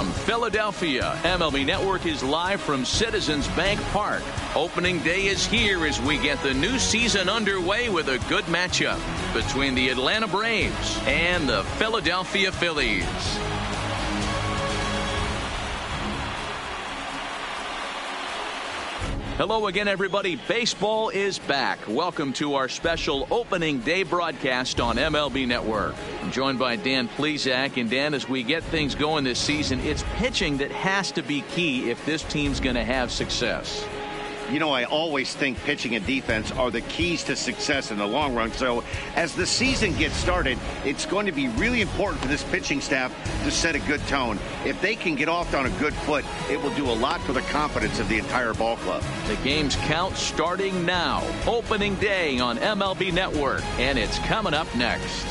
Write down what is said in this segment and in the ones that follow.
From Philadelphia, MLB Network is live from Citizens Bank Park. Opening day is here as we get the new season underway with a good matchup between the Atlanta Braves and the Philadelphia Phillies. Hello again, everybody. Baseball is back. Welcome to our special opening day broadcast on MLB Network. I'm joined by Dan Plesac. And Dan, as we get things going this season, it's pitching that has to be key if this team's going to have success. You know, I always think pitching and defense are the keys to success in the long run. So as the season gets started, it's going to be really important for this pitching staff to set a good tone. If they can get off on a good foot, it will do a lot for the confidence of the entire ball club. The game's count starting now. Opening day on MLB Network, and it's coming up next.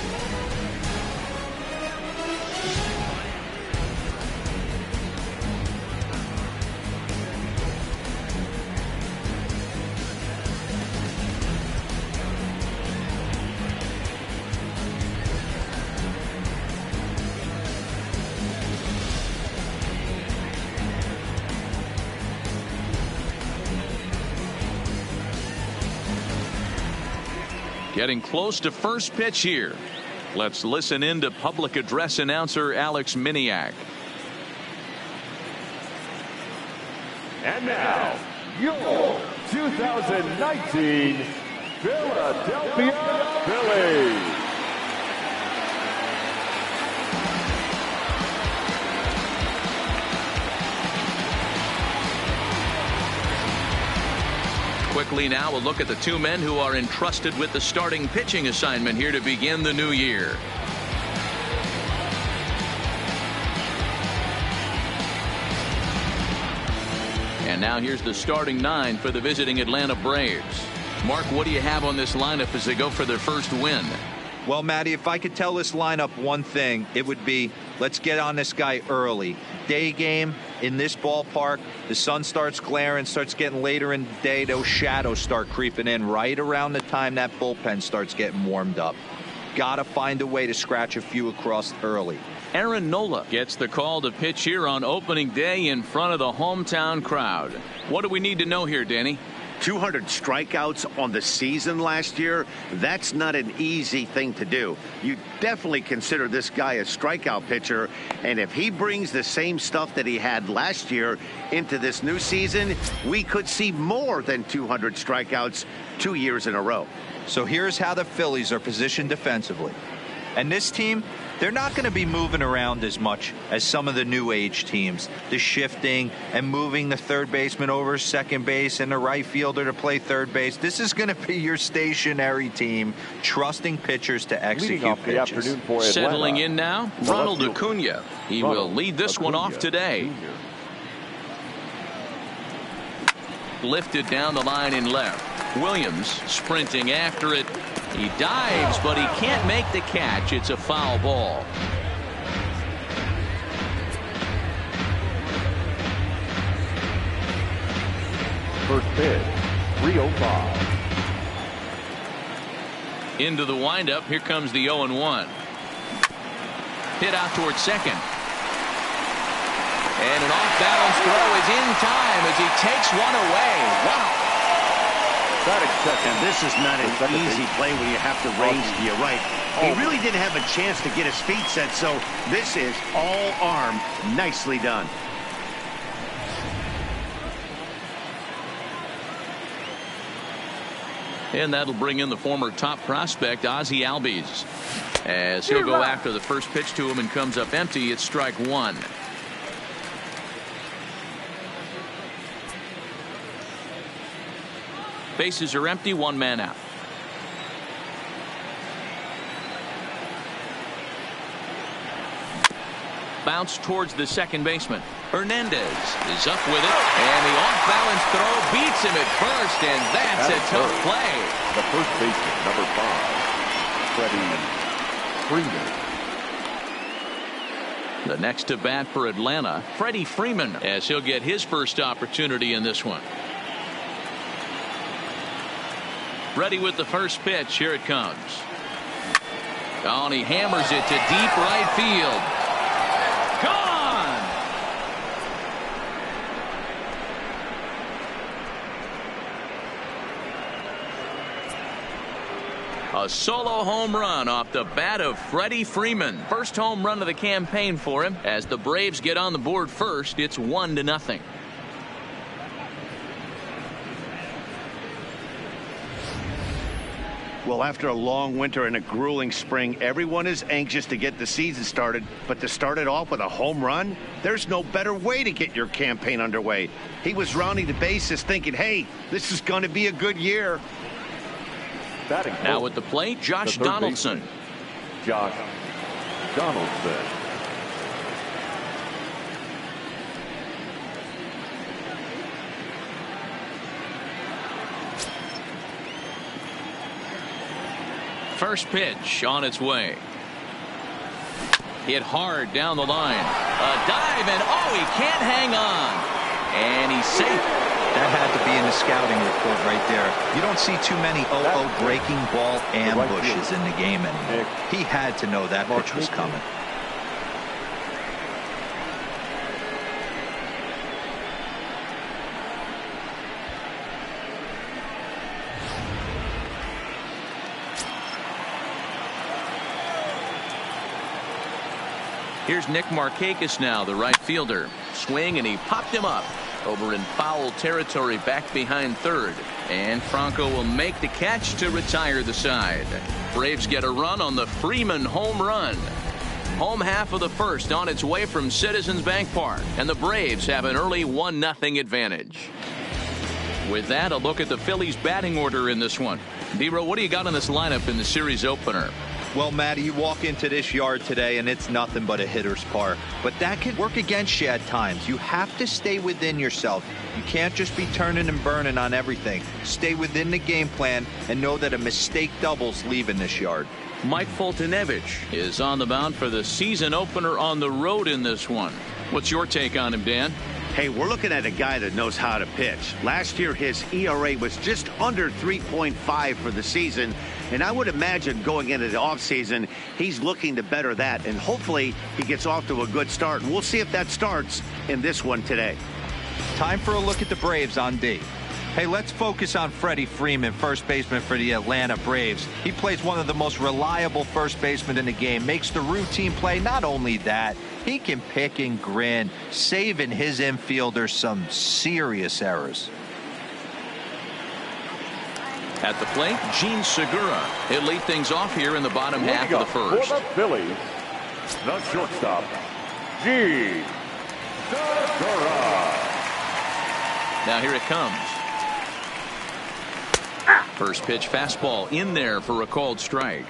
Getting close to first pitch here. Let's listen in to public address announcer Alex Miniak. And now, your 2019 Philadelphia Phillies. Quickly now, a look at the two men who are entrusted with the starting pitching assignment here to begin the new year. And now here's the starting nine for the visiting Atlanta Braves. Mark, what do you have on this lineup as they go for their first win? Well, Matty, if I could tell this lineup one thing, it would be let's get on this guy early. Day game in this ballpark, the sun starts glaring, starts getting later in the day, those shadows start creeping in right around the time that bullpen starts getting warmed up. Gotta find a way to scratch a few across early. Aaron Nola gets the call to pitch here on opening day in front of the hometown crowd. What do we need to know here, Danny? 200 strikeouts on the season last year. That's not an easy thing to do. You definitely consider this guy a strikeout pitcher, and if he brings the same stuff that he had last year into this new season, we could see more than 200 strikeouts 2 years in a row. So here's how the Phillies are positioned defensively. And this team, they're not going to be moving around as much as some of the new age teams. The shifting and moving the third baseman over second base and the right fielder to play third base. This is going to be your stationary team, trusting pitchers to execute off the pitches. afternoon for Atlanta. Settling in now, Ronald Acuna. He will lead this one off today. Lifted down the line in left. Williams sprinting after it. He dives, but he can't make the catch. It's a foul ball. First pitch, 3:05. Into the windup. Here comes the 0-1. Hit out towards second. And an off-balance throw is in time as he takes one away. Wow. And this is not an easy play when you have to raise to your right. He really didn't have a chance to get his feet set, so this is all arm. Nicely done. And that'll bring in the former top prospect, Ozzie Albies. As he'll go after the first pitch to him and comes up empty, it's strike one. Bases are empty, one man out. Bounce towards the second baseman. Hernandez is up with it, and the off-balance throw beats him at first, and that's a tough play. The first baseman, number 5, Freddie Freeman. The next to bat for Atlanta, Freddie Freeman, as he'll get his first opportunity in this one. Ready with the first pitch. Here it comes. Oh, and he hammers it to deep right field. Gone! A solo home run off the bat of Freddie Freeman. First home run of the campaign for him. As the Braves get on the board first, it's 1-0. Well, after a long winter and a grueling spring, everyone is anxious to get the season started. But to start it off with a home run, there's no better way to get your campaign underway. He was rounding the bases thinking, hey, this is going to be a good year. Now at the plate, Josh Donaldson. Josh Donaldson. First pitch on its way. Hit hard down the line. A dive, and oh, he can't hang on. And he's safe. That had to be in the scouting report right there. You don't see too many breaking ball ambushes in the game anymore. He had to know that pitch was coming. Here's Nick Markakis now, the right fielder. Swing, and he popped him up. Over in foul territory back behind third. And Franco will make the catch to retire the side. Braves get a run on the Freeman home run. Home half of the first on its way from Citizens Bank Park. And the Braves have an early 1-0 advantage. With that, a look at the Phillies batting order in this one. D-Row, what do you got on this lineup in the series opener? Well, Matty, you walk into this yard today and it's nothing but a hitter's park. But that can work against you at times. You have to stay within yourself. You can't just be turning and burning on everything. Stay within the game plan and know that a mistake doubles leaving this yard. Mike Foltynewicz is on the mound for the season opener on the road in this one. What's your take on him, Dan? Hey, we're looking at a guy that knows how to pitch. Last year, his ERA was just under 3.5 for the season. And I would imagine going into the offseason, he's looking to better that. And hopefully he gets off to a good start. And we'll see if that starts in this one today. Time for a look at the Braves on D. Hey, let's focus on Freddie Freeman, first baseman for the Atlanta Braves. He plays one of the most reliable first basemen in the game, makes the routine play. Not only that, he can pick and grin, saving his infielders some serious errors. At the plate, Gene Segura. He'll lead things off here in the bottom half of the first. For the Phillies, the shortstop, Gene Segura. Now here it comes. First pitch fastball in there for a called strike.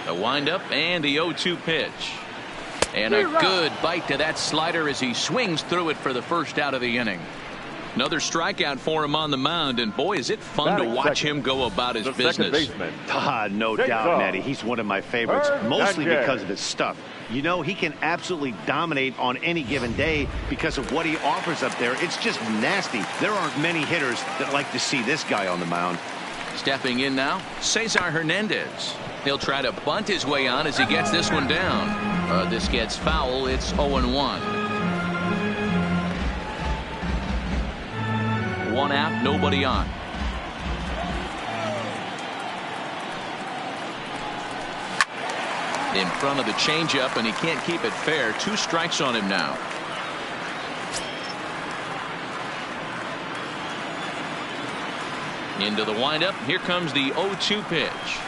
The windup and the 0-2 pitch. And a good bite to that slider as he swings through it for the first out of the inning. Another strikeout for him on the mound, and boy, is it fun to watch him go about his business. No doubt, Matty. He's one of my favorites, mostly because of his stuff. You know, he can absolutely dominate on any given day because of what he offers up there. It's just nasty. There aren't many hitters that like to see this guy on the mound. Stepping in now, Cesar Hernandez. He'll try to bunt his way on as he gets this one down. This gets foul. It's 0-1. One out, nobody on. In front of the changeup, and he can't keep it fair. 2 strikes on him now. Into the windup. Here comes the 0-2 pitch.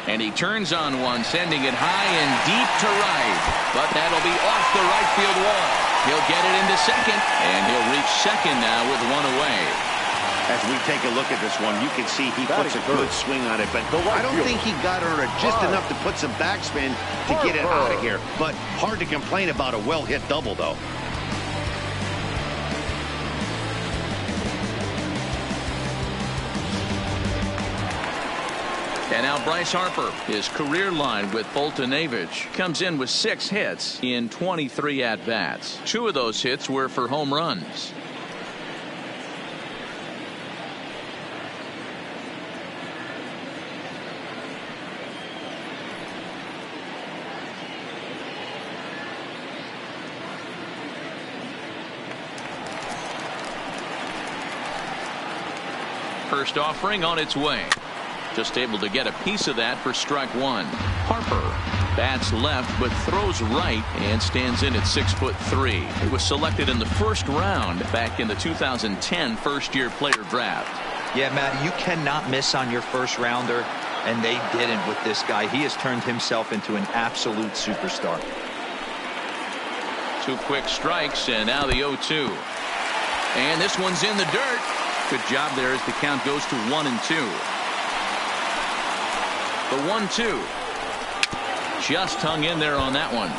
And he turns on one, sending it high and deep to right. But that'll be off the right field wall. He'll get it into second, and he'll reach second now with one away. As we take a look at this one, you can see he puts a good swing on it, but I don't think he got her just enough to put some backspin to get it out of here. But hard to complain about a well-hit double, though. And now Bryce Harper, his career line with Foltynewicz, comes in with 6 hits in 23 at-bats. 2 of those hits were for home runs. First offering on its way. Just able to get a piece of that for strike 1. Harper bats left but throws right and stands in at 6'3". He was selected in the first round back in the 2010 first-year player draft. Yeah, Matt, you cannot miss on your first rounder, and they didn't with this guy. He has turned himself into an absolute superstar. 2 quick strikes, and now the 0-2. And this one's in the dirt. Good job there as the count goes to 1-2. The 1-2 just hung in there on that one.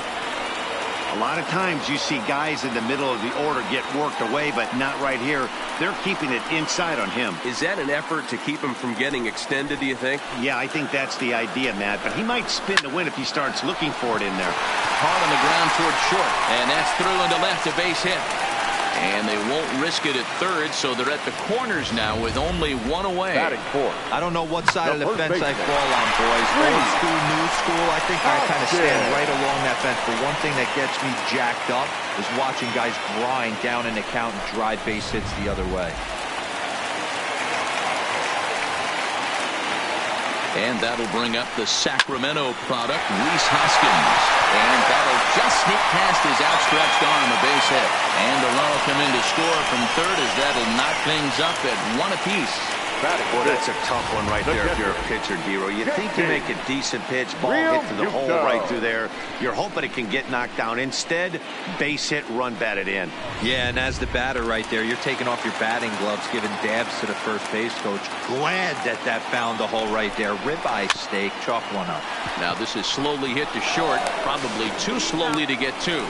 A lot of times you see guys in the middle of the order get worked away, but not right here. They're keeping it inside on him. Is that an effort to keep him from getting extended, do you think? Yeah, I think that's the idea, Matt. But he might spin to win if he starts looking for it in there. Hard on the ground towards short. And that's through into left, a base hit. And they won't risk it at third, so they're at the corners now with only 1 away. Batting 4. I don't know what side of the fence I fall on, boys. Old school, new school. I think I kind of stand right along that fence. But one thing that gets me jacked up is watching guys grind down in the count and drive base hits the other way. And that'll bring up the Sacramento product, Rhys Hoskins. And that'll just sneak past his outstretched arm, a base hit. And the run will come in to score from third as that'll knock things up at 1 apiece. Well, that's a tough one right there if you're a pitcher, Dero. You think you make a decent pitch, ball hit to the hole right through there. You're hoping it can get knocked down. Instead, base hit, run batted in. Yeah, and as the batter right there, you're taking off your batting gloves, giving dabs to the first base coach. Glad that found the hole right there. Ribeye steak, chalk one up. Now this is slowly hit to short, probably too slowly to get 2.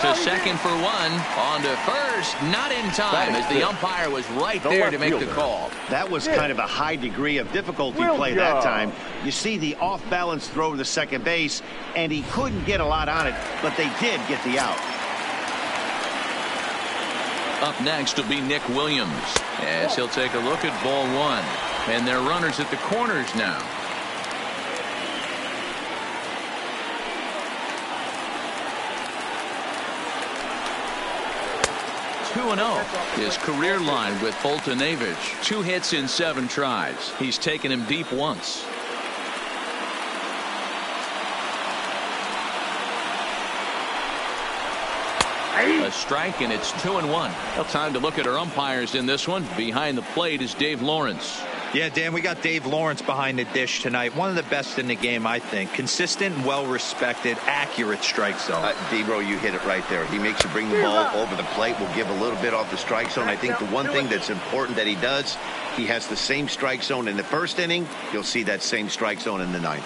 To second for 1, on to first, not in time as the umpire was right there to make the call. That was kind of a high degree of difficulty play that time. You see the off-balance throw to the second base, and he couldn't get a lot on it, but they did get the out. Up next will be Nick Williams as he'll take a look at ball 1. And they're runners at the corners now. 2-0. His career line with Foltynewicz. 2 hits in 7 tries. He's taken him deep once. A strike, and it's 2-1. Well, time to look at our umpires in this one. Behind the plate is Dave Lawrence. Yeah, Dan, we got Dave Lawrence behind the dish tonight. One of the best in the game, I think. Consistent, well-respected, accurate strike zone. D-Bro, you hit it right there. He makes you bring the ball over the plate. Will give a little bit off the strike zone. I think the one thing that's important that he does, he has the same strike zone in the first inning. You'll see that same strike zone in the 9th.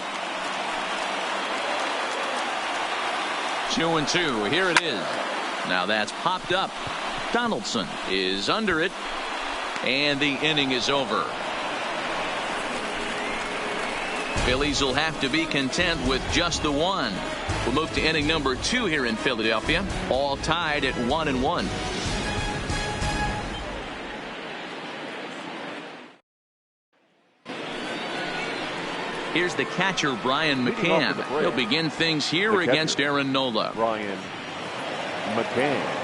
2-2. Here it is. Now that's popped up. Donaldson is under it, and the inning is over. Phillies will have to be content with just the 1. We'll move to inning number 2 here in Philadelphia. All tied at 1-1. Here's the catcher, Brian McCann. He'll begin things here against Aaron Nola. Brian McCann.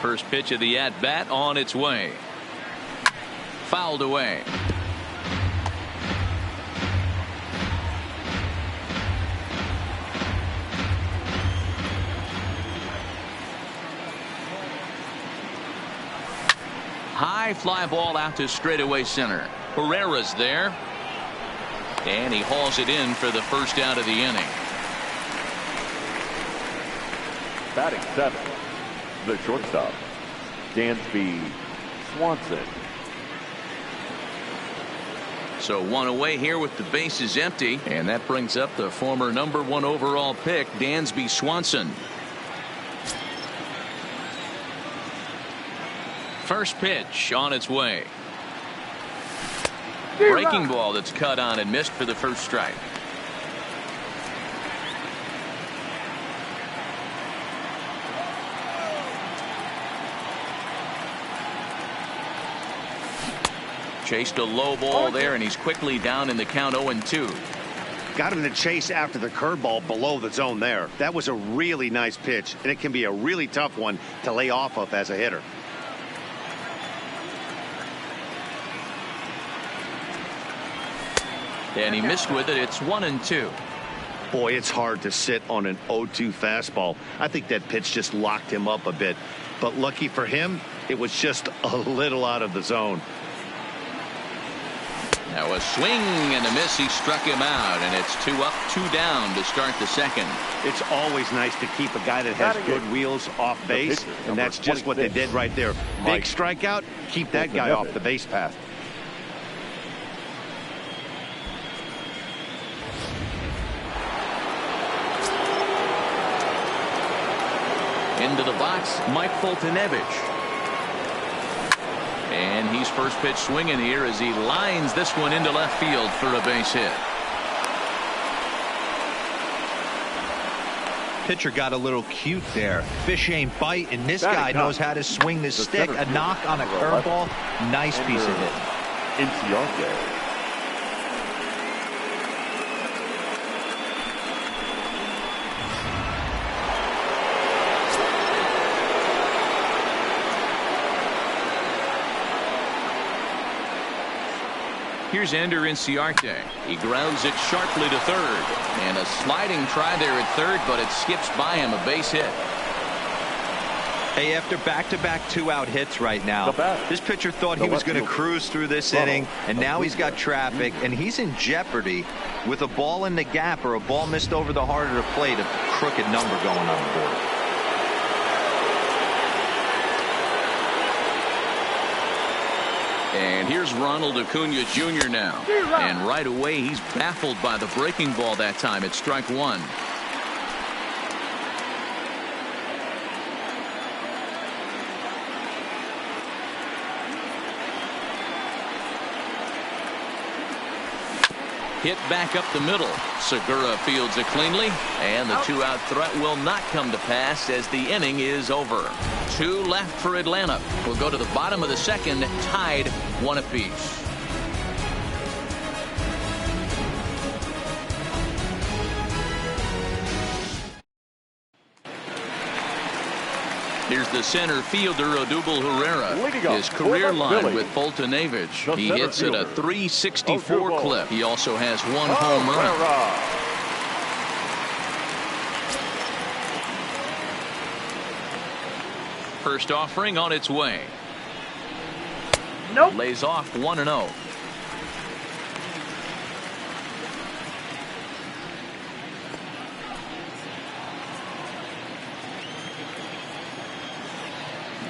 First pitch of the at-bat on its way. Fouled away. High fly ball out to straightaway center. Herrera's there. And he hauls it in for the first out of the inning. Batting 7. The shortstop, Dansby Swanson. So 1 away here with the bases empty, and that brings up the former number 1 overall pick, Dansby Swanson. First pitch on its way. Breaking ball that's cut on and missed for the first strike. Chased a low ball there, and he's quickly down in the count 0-2. Got him to chase after the curveball below the zone there. That was a really nice pitch, and it can be a really tough one to lay off of as a hitter. And he missed with it. It's 1-2. Boy, it's hard to sit on an 0-2 fastball. I think that pitch just locked him up a bit. But lucky for him, it was just a little out of the zone. Now a swing and a miss. He struck him out, and it's 2 up, 2 down to start the second. It's always nice to keep a guy that has good wheels off base, and that's just what they did right there. Big strikeout, keep that guy off the base path. Into the box, Mike Foltynewicz. And he's first pitch swinging here as he lines this one into left field for a base hit. Pitcher got a little cute there. Fish ain't bite, and this guy knows how to swing the stick. A knock on a curveball. Nice piece of hit. Inciarte. Here's Ender Inciarte. He grounds it sharply to third. And a sliding try there at third, but it skips by him, a base hit. Hey, after back-to-back 2-out hits right now, this pitcher thought he was going to cruise through this inning, and now he's got traffic, and he's in jeopardy with a ball in the gap or a ball missed over the heart of the plate, a crooked number going on the board. And here's Ronald Acuna Jr. now. And right away, he's baffled by the breaking ball that time. It's strike one. Hit back up the middle. Segura fields it cleanly, and the 2-out threat will not come to pass as the inning is over. 2 left for Atlanta. We'll go to the bottom of the second, tied 1 apiece. Here's the center fielder, Odubel Herrera. His career line with Foltynewicz. He hits at a .364 clip. He also has 1 home run. First offering on its way. Nope. Lays off 1-0.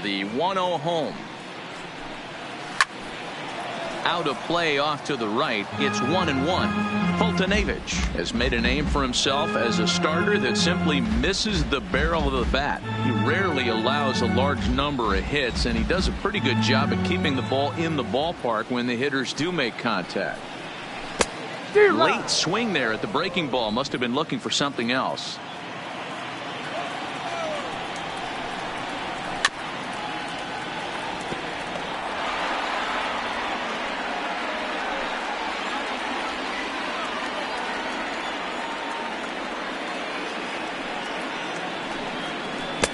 The 1-0 home. Out of play off to the right. It's 1-1. Foltynewicz has made a name for himself as a starter that simply misses the barrel of the bat. He rarely allows a large number of hits, and he does a pretty good job at keeping the ball in the ballpark when the hitters do make contact. Late swing there at the breaking ball. Must have been looking for something else.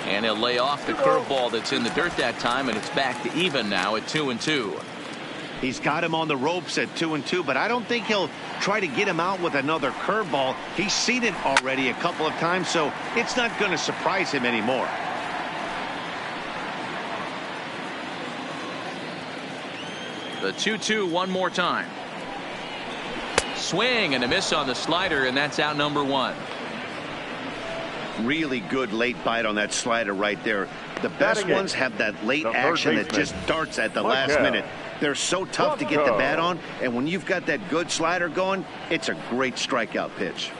And he'll lay off the curveball that's in the dirt that time, and it's back to even now at 2-2. He's got him on the ropes at 2-2, but I don't think he'll try to get him out with another curveball. He's seen it already a couple of times, so it's not going to surprise him anymore. The 2-2 one more time. Swing and a miss on the slider, and that's out number 1. Really good late bite on that slider right there. The best ones have that late action that just darts at the last minute. They're so tough to get the bat on, and when you've got that good slider going, it's a great strikeout pitch.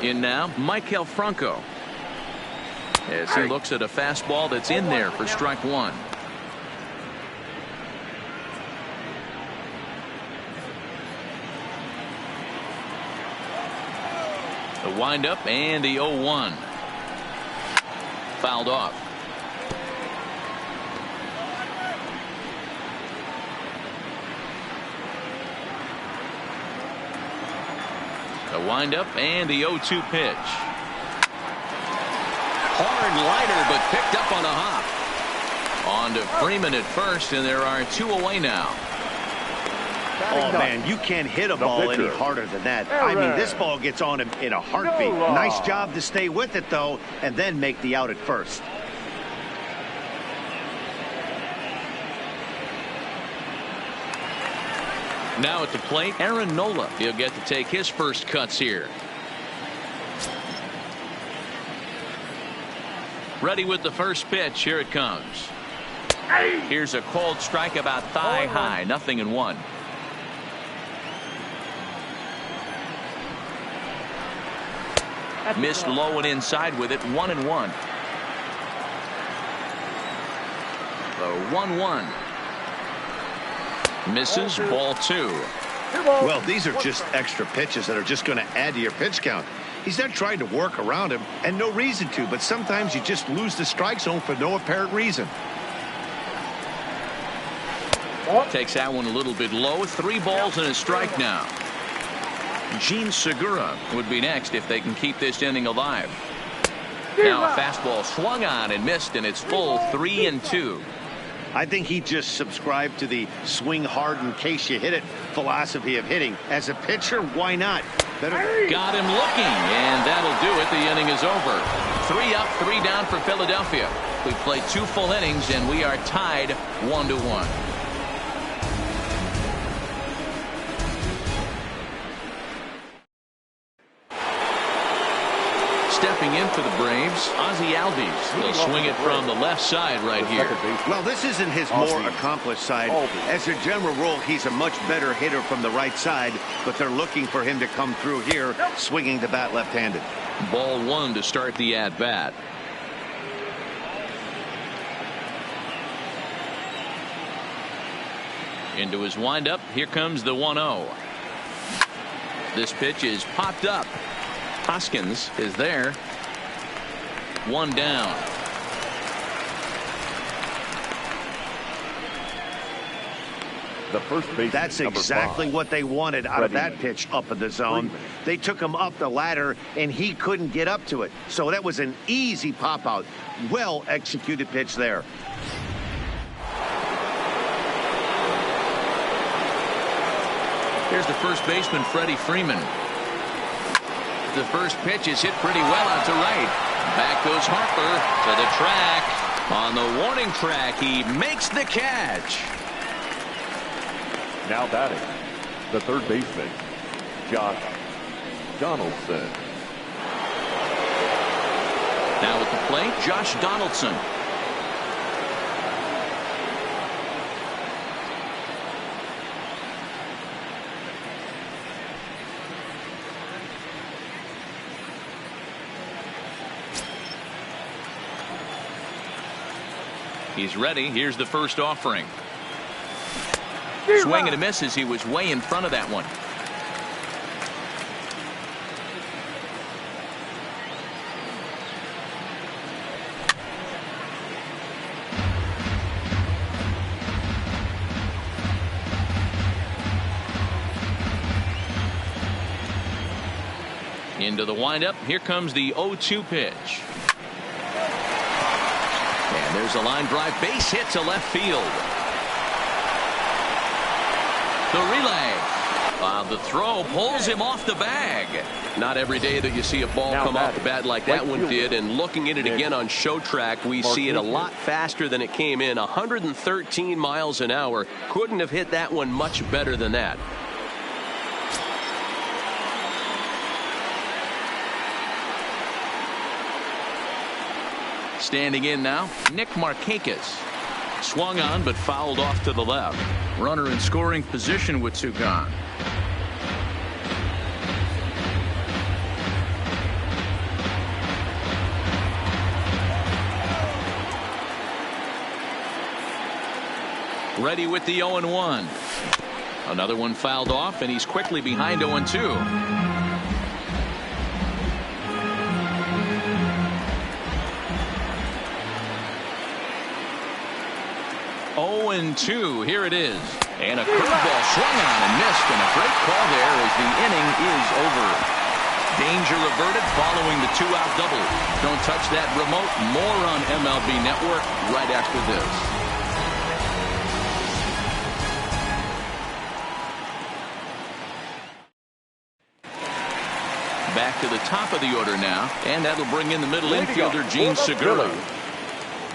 In now, Maikel Franco. As he looks at a fastball that's in there for strike one. The windup and the 0-1. Fouled off. The windup and the 0-2 pitch. Hard liner, but picked up on a hop. On to Freeman at first, and there are 2 away now. Oh, man, you can't hit a ball any harder than that. I mean, this ball gets on him in a heartbeat. Nice job to stay with it, though, and then make the out at first. Now at the plate, Aaron Nola. He'll get to take his first cuts here. Ready with the first pitch. Here it comes. Here's a cold strike about thigh high. 0-1. Missed low and inside with it. 1-1. The 1-1. Misses. Ball 2. Well, these are just extra pitches that are just going to add to your pitch count. He's not trying to work around him, and no reason to, but sometimes you just lose the strike zone for no apparent reason. Takes that one a little bit low. 3 balls and a strike now. Gene Segura would be next if they can keep this inning alive. Now a fastball swung on and missed, and it's full. 3-2. I think he just subscribed to the swing hard in case you hit it philosophy of hitting. As a pitcher, why not? Got him looking, and that'll do it. The inning is over. 3 up, 3 down for Philadelphia. We've played 2 full innings, and we are tied 1-1. Stepping in for the Braves, Ozzie Albies. He'll swing it from the left side right here. Well, this isn't his more accomplished side. As a general rule, he's a much better hitter from the right side, but they're looking for him to come through here, swinging the bat left-handed. Ball 1 to start the at-bat. Into his windup. Here comes the 1-0. This pitch is popped up. Hoskins is there. 1 down. The first baseman, that's exactly what they wanted out of that pitch up in the zone. They took him up the ladder, and he couldn't get up to it. So that was an easy pop-out. Well-executed pitch there. Here's the first baseman, Freddie Freeman. The first pitch is hit pretty well out to right. Back goes Harper to the track. On the warning track, he makes the catch. Now batting, the third baseman, Josh Donaldson. Now at the plate, Josh Donaldson. He's ready. Here's the first offering. Swing and a miss as he was way in front of that one. Into the windup. Here comes the 0-2 pitch. And there's a line drive, base hit to left field. The relay. The throw pulls him off the bag. Not every day that you see a ball come off the bat like that one did. And looking at it again on show track, we see it a lot faster than it came in. 113 miles an hour. Couldn't have hit that one much better than that. Standing in now, Nick Markakis. Swung on but fouled off to the left. Runner in scoring position with 2 gone. Ready with the 0-1. Another one fouled off, and he's quickly behind 0-2. 0-2. Here it is. And a curveball swung on and missed, and a great call there as the inning is over. Danger averted following the 2-out double. Don't touch that remote. More on MLB Network right after this. Back to the top of the order now, and that'll bring in the middle infielder Gene Segura.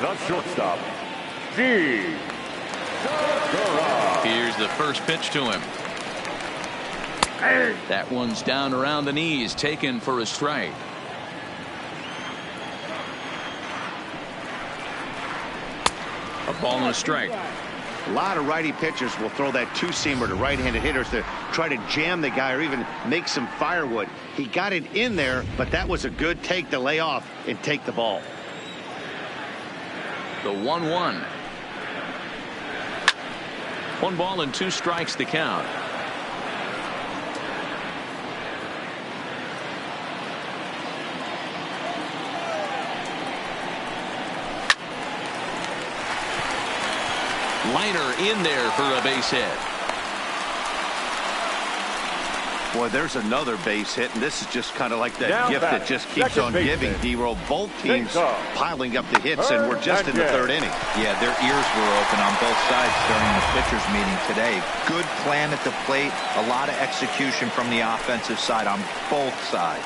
The shortstop, Gene Segura. Here's the first pitch to him. That one's down around the knees, taken for a strike. A ball and a strike. A lot of righty pitchers will throw that two-seamer to right-handed hitters to try to jam the guy or even make some firewood. He got it in there, but that was a good take to lay off and take the ball. The 1-1. 1 ball and 2 strikes to count. Liner in there for a base hit. Boy, there's another base hit, and this is just kind of like that gift that just keeps on giving. D-Roll, both teams piling up the hits, and we're just in the 3rd inning. Yeah, their ears were open on both sides during the pitchers meeting today. Good plan at the plate, a lot of execution from the offensive side on both sides.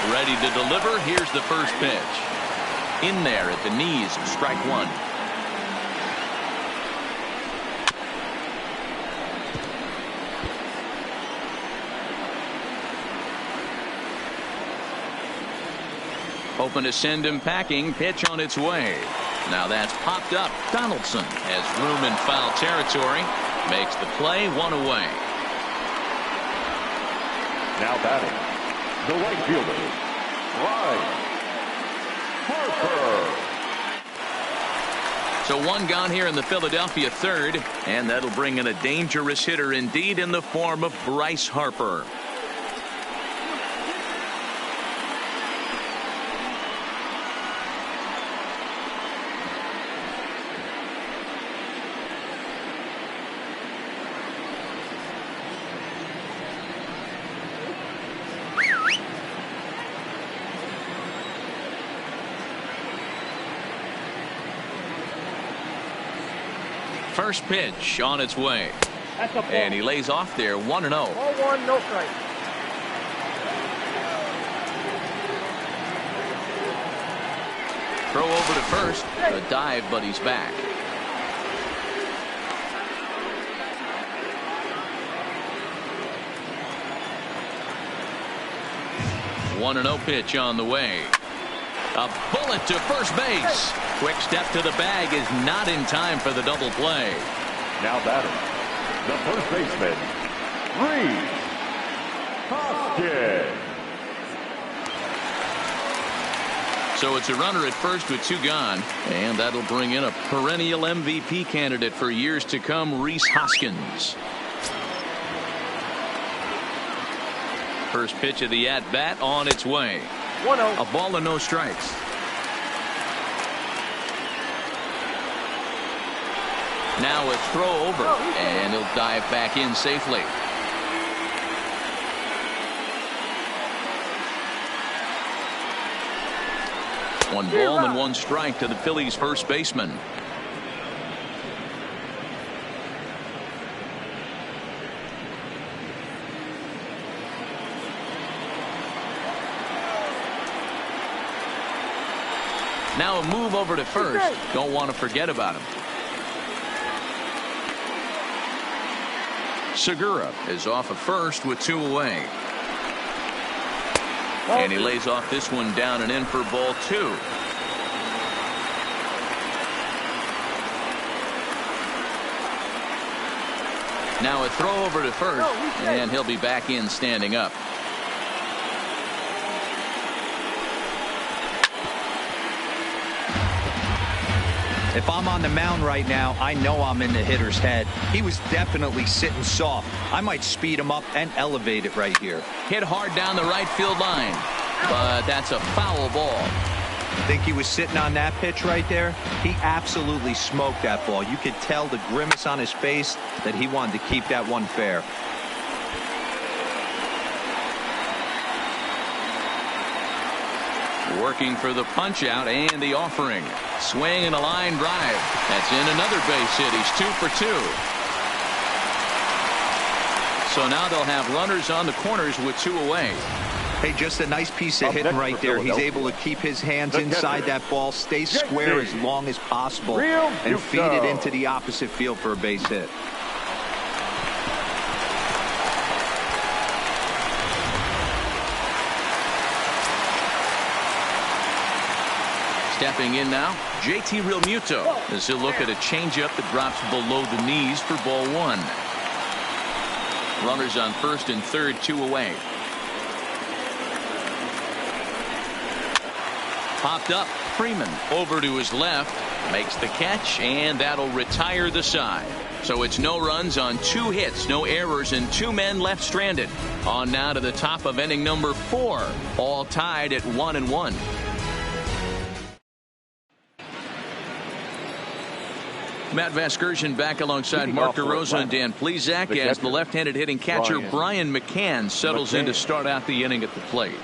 Ready to deliver. Here's the first pitch. In there at the knees, strike 1. Hoping to send him packing. Pitch on its way. Now that's popped up. Donaldson has room in foul territory. Makes the play, 1 away. Now batting, the right fielder, Bryce Harper. So 1 gone here in the Philadelphia 3rd, and that'll bring in a dangerous hitter indeed in the form of Bryce Harper. First pitch on its way. And he lays off there, 1-0. 0-1, no strike. Throw over to first. A dive, but he's back. One 1-0 pitch on the way. A bullet to first base. Quick step to the bag is not in time for the double play. Now batting, the first baseman, Bryce Harper. So it's a runner at first with 2 gone, and that'll bring in a perennial MVP candidate for years to come, Rhys Hoskins. First pitch of the at-bat on its way. 1-0. A ball and no strikes. Now a throw over, and he'll dive back in safely. One ball and 1 strike to the Phillies first baseman. Now a move over to first. Don't want to forget about him. Segura is off of first with 2 away. And he lays off this one down and in for ball 2. Now a throw over to first, and he'll be back in standing up. If I'm on the mound right now, I know I'm in the hitter's head. He was definitely sitting soft. I might speed him up and elevate it right here. Hit hard down the right field line, but that's a foul ball. Think he was sitting on that pitch right there? He absolutely smoked that ball. You could tell the grimace on his face that he wanted to keep that one fair. Working for the punch out and the offering. Swing and a line drive. That's in another base hit. He's 2 for 2. So now they'll have runners on the corners with 2 away. Hey, just a nice piece of hitting right there. He's able to keep his hands inside that ball, stay square as long as possible, and feed it into the opposite field for a base hit. Stepping in now, JT Realmuto as he'll look at a changeup that drops below the knees for ball 1. Runners on first and third, 2 away. Popped up, Freeman over to his left, makes the catch, and that'll retire the side. So it's no runs on 2 hits, no errors, and 2 men left stranded. On now to the top of inning number 4, all tied at 1-1. Matt Vasgersian back alongside Mark DeRosa and Dan Plesac as the left-handed hitting catcher Brian McCann settles in to start out the inning at the plate.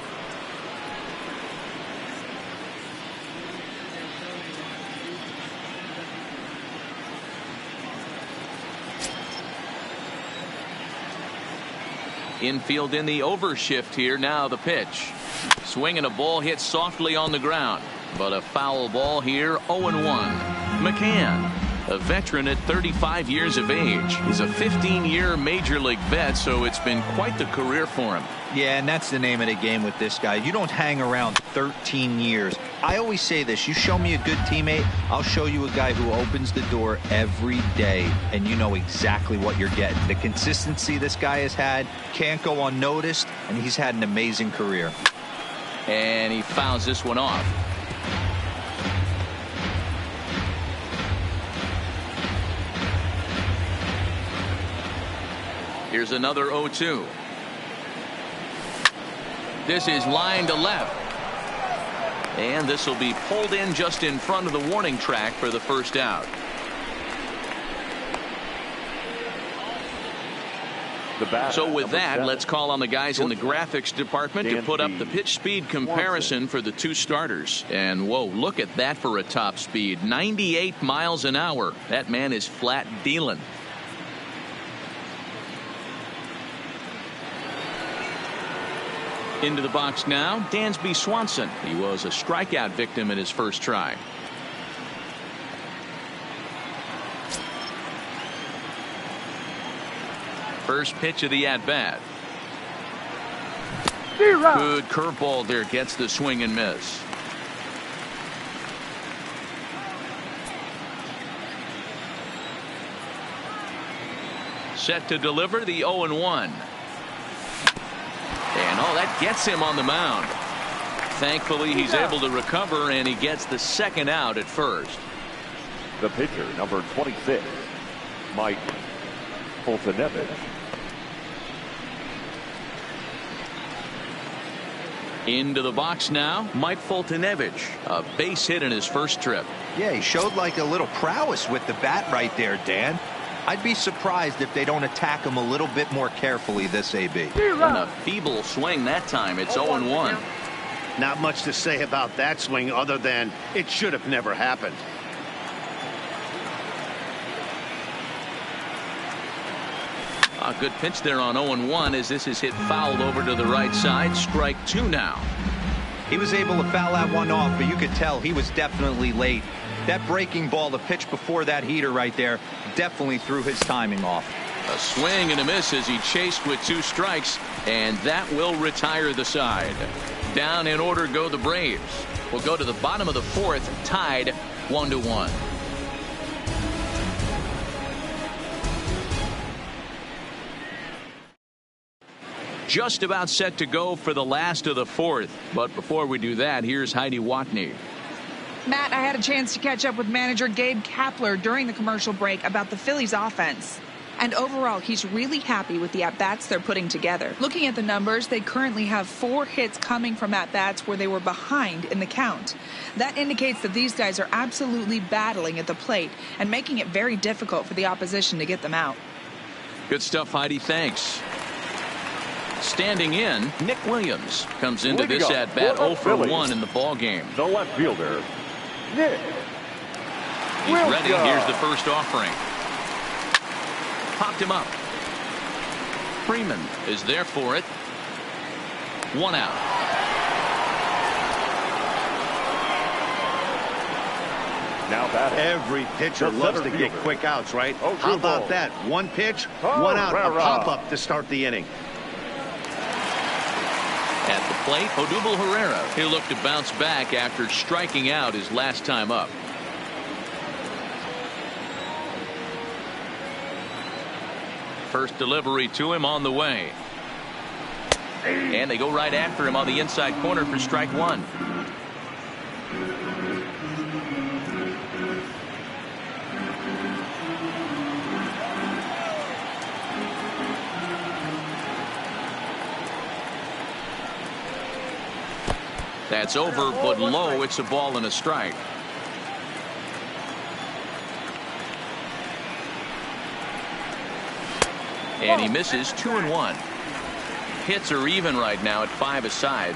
Infield in the overshift here. Now the pitch. Swinging a ball hit softly on the ground, but a foul ball here. 0-1. McCann, a veteran at 35 years of age. He's a 15-year major league vet, so it's been quite the career for him. Yeah, and that's the name of the game with this guy. You don't hang around 13 years. I always say this, you show me a good teammate, I'll show you a guy who opens the door every day, and you know exactly what you're getting. The consistency this guy has had can't go unnoticed, and he's had an amazing career. And he fouls this one off. Here's another 0-2. This is line to left. And this will be pulled in just in front of the warning track for the first out. So with that, let's call on the guys in the graphics department to put up the pitch speed comparison for the 2 starters. And whoa, look at that for a top speed. 98 miles an hour. That man is flat dealing. Into the box now, Dansby Swanson. He was a strikeout victim in his first try. First pitch of the at-bat. Good curveball there, gets the swing and miss. Set to deliver the 0-1. And that gets him on the mound. Thankfully, he's able to recover, and he gets the second out at first. The pitcher, number 26, Mike Foltynewicz. Into the box now, Mike Foltynewicz, a base hit in his first trip. Yeah, he showed like a little prowess with the bat right there, Dan. I'd be surprised if they don't attack him a little bit more carefully this AB. And a feeble swing that time. It's 0-1. Not much to say about that swing other than it should have never happened. A good pitch there on 0-1 as this is hit fouled over to the right side. Strike 2 now. He was able to foul that one off, but you could tell he was definitely late. That breaking ball, the pitch before that heater right there, definitely threw his timing off. A swing and a miss as he chased with 2 strikes, and that will retire the side. Down in order go the Braves. We'll go to the bottom of the 4th, tied 1-1. just about set to go for the last of the fourth. But before we do that, here's Heidi Watney. Matt, I had a chance to catch up with manager Gabe Kapler during the commercial break about the Phillies offense. And overall, he's really happy with the at-bats they're putting together. Looking at the numbers, they currently have 4 hits coming from at-bats where they were behind in the count. That indicates that these guys are absolutely battling at the plate and making it very difficult for the opposition to get them out. Good stuff, Heidi. Thanks. Standing in, Nick Williams comes into this at-bat 0 for 1 in the ball game. The left fielder, Nick. He's ready. Here's the first offering. Popped him up. Freeman is there for it. 1 out. Now batting. Every pitcher loves to get quick outs, right? How about that? 1 pitch, 1 out, a pop-up to start the inning. At the plate, Odubel Herrera. He'll look to bounce back after striking out his last time up. First delivery to him on the way. And they go right after him on the inside corner for strike 1. That's over, but low. It's a ball and a strike. And he misses 2-1. Hits are even right now at 5 aside.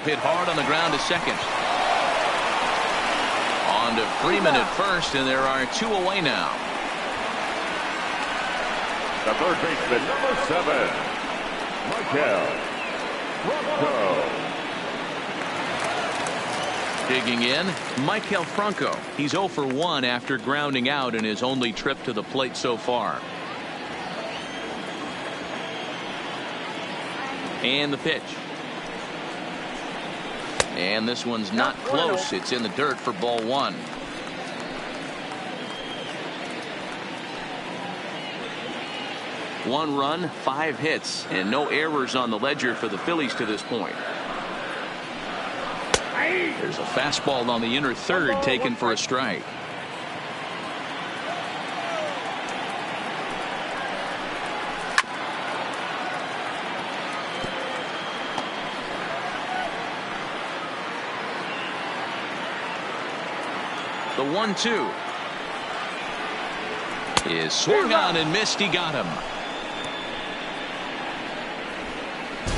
Hit hard on the ground to second. On to Freeman at first, and there are 2 away now. The third baseman, number 7, Michael Franco. Digging in, Michael Franco. He's 0 for 1 after grounding out in his only trip to the plate so far. And the pitch. And this one's not close. It's in the dirt for ball 1. One run, 5 hits, and no errors on the ledger for the Phillies to this point. There's a fastball on the inner third taken for a strike. The 1-2 is swung on and missed. He got him.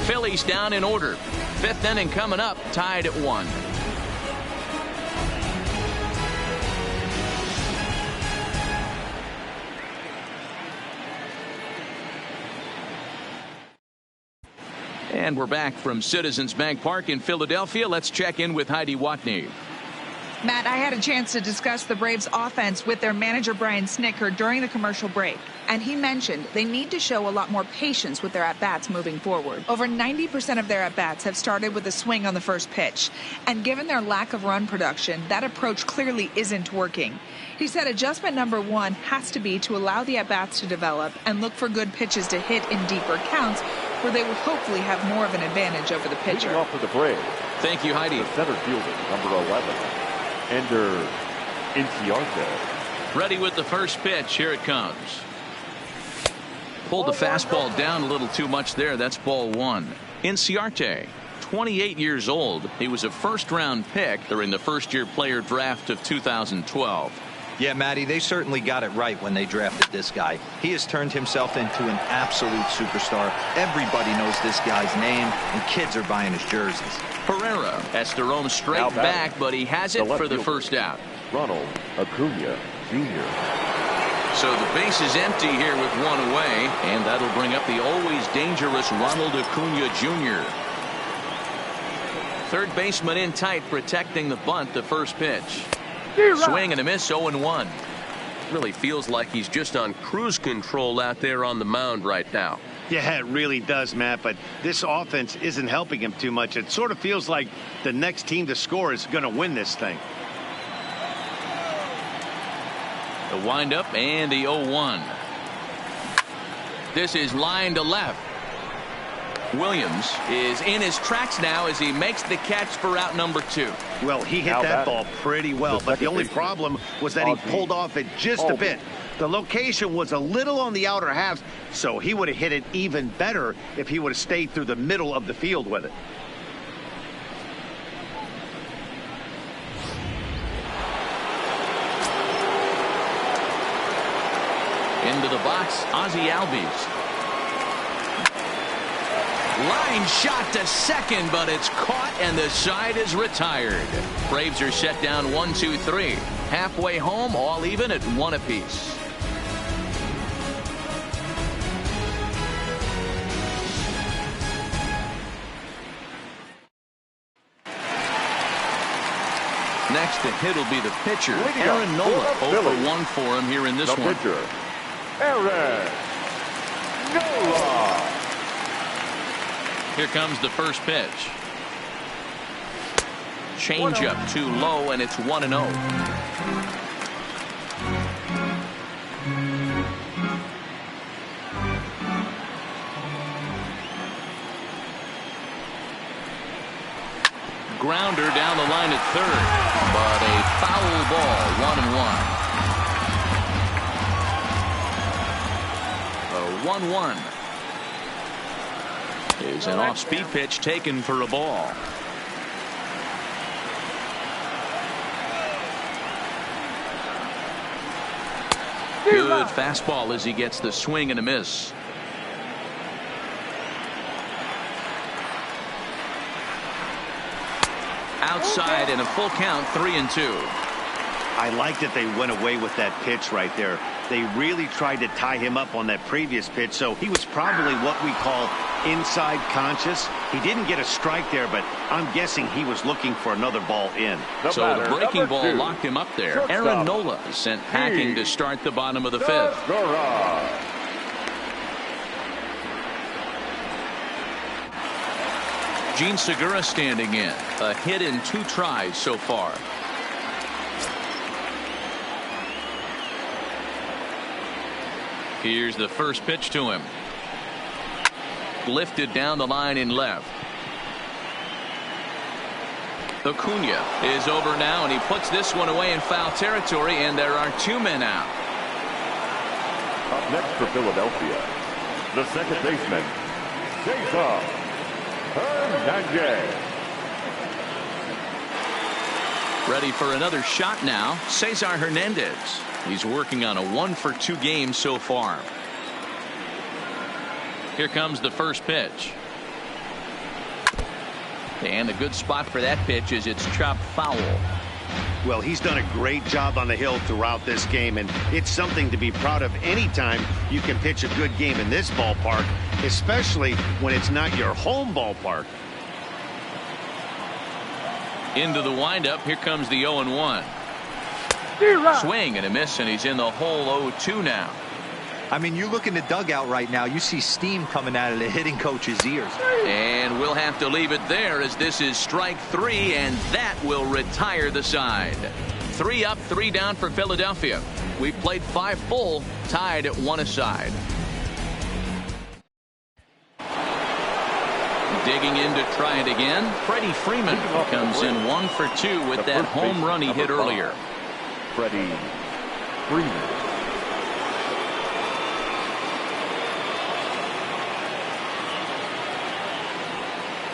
Phillies down in order. 5th inning coming up, tied at 1. And we're back from Citizens Bank Park in Philadelphia. Let's check in with Heidi Watney. Matt, I had a chance to discuss the Braves offense with their manager Brian Snitker during the commercial break, and he mentioned they need to show a lot more patience with their at-bats moving forward. Over 90% of their at-bats have started with a swing on the first pitch, and given their lack of run production, that approach clearly isn't working. He said adjustment number 1 has to be to allow the at-bats to develop and look for good pitches to hit in deeper counts where they will hopefully have more of an advantage over the pitcher. Off for the Braves. Thank you, Heidi. The center fielder, number 11, Ender Inciarte. Ready with the first pitch. Here it comes. Pulled the fastball down a little too much there. That's ball 1. Inciarte, 28 years old. He was a first-round pick during the first-year player draft of 2012. Yeah, Matty, they certainly got it right when they drafted this guy. He has turned himself into an absolute superstar. Everybody knows this guy's name, and kids are buying his jerseys. Herrera has to roam straight back, but he has it for the first out. Ronald Acuna Jr. So the base is empty here with 1 away, and that'll bring up the always dangerous Ronald Acuna Jr. Third baseman in tight, protecting the bunt. The first pitch. Swing and a miss. 0-1. Really feels like he's just on cruise control out there on the mound right now. Yeah, it really does, Matt, but this offense isn't helping him too much. It sort of feels like the next team to score is going to win this thing. The windup and the 0-1. This is line to left. Williams is in his tracks now as he makes the catch for out number 2. Well, he hit that ball pretty well, but the only problem was that he pulled off it just a bit. The location was a little on the outer half, so he would have hit it even better if he would have stayed through the middle of the field with it. Into the box, Ozzie Albies. Line shot to second, but it's caught and the side is retired. Braves are set down 1-2-3. Halfway home, all even at 1 apiece. Next to hit will be the pitcher, Aaron Nola. 0 for 1 for him here in this one. Pitcher, Aaron Nola. Here comes the first pitch. Change up too low, and it's 1-0. Grounder down the line at third, but a foul ball, 1-1. A 1-1. Is an off-speed pitch taken for a ball. Good fastball as he gets the swing and a miss. Outside and a full count, 3-2. I like that they went away with that pitch right there. They really tried to tie him up on that previous pitch, so he was probably what we call inside conscious. He didn't get a strike there, but I'm guessing he was looking for another ball in. So the breaking ball locked him up there. Aaron Nola sent packing to start the bottom of the 5th. Gene Segura standing in. A hit in 2 tries so far. Here's the first pitch to him. Lifted down the line in left. Acuna is over now, and he puts this one away in foul territory, and there are 2 men out. Up next for Philadelphia, the second baseman, Cesar Hernandez. Ready for another shot now, Cesar Hernandez. He's working on a 1-for-2 game so far. Here comes the first pitch. And a good spot for that pitch is it's chopped foul. Well, he's done a great job on the hill throughout this game, and it's something to be proud of anytime you can pitch a good game in this ballpark, especially when it's not your home ballpark. Into the windup, here comes the 0-1. Swing and a miss, and he's in the hole 0-2 now. I mean, you look in the dugout right now, you see steam coming out of the hitting coach's ears. And we'll have to leave it there as this is strike 3, and that will retire the side. 3 up, 3 down for Philadelphia. We've played 5 full, tied at 1 aside. Digging in to try it again. Freddie Freeman comes in 1 for 2 with that home run he hit earlier. Freddie Freeman.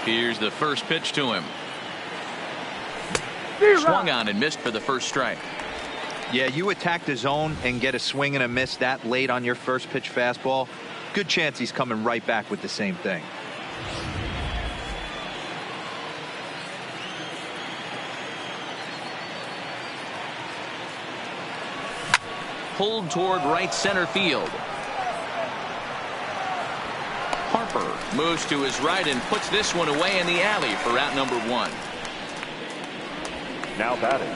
Here's the first pitch to him. Swung on and missed for the first strike. Yeah, you attack the zone and get a swing and a miss that late on your first pitch fastball. Good chance he's coming right back with the same thing. Pulled toward right center field. Harper moves to his right and puts this one away in the alley for out number 1. Now batting,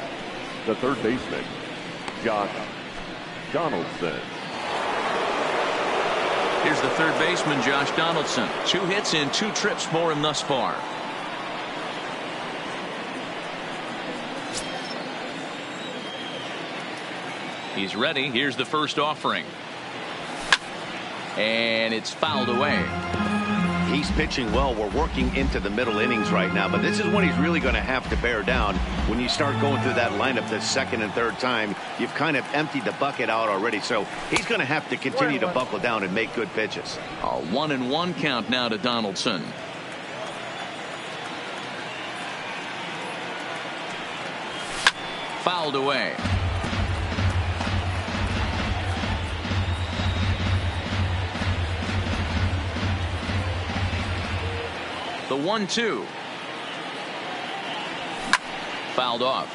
the third baseman, Josh Donaldson. Here's the third baseman, Josh Donaldson. 2 hits and 2 trips for him thus far. He's ready. Here's the first offering. And it's fouled away. He's pitching well. We're working into the middle innings right now, but this is when he's really going to have to bear down. When you start going through that lineup the second and third time, you've kind of emptied the bucket out already. So he's going to have to continue to buckle down and make good pitches. A 1-1 count now to Donaldson. Fouled away. The 1-2. Fouled off.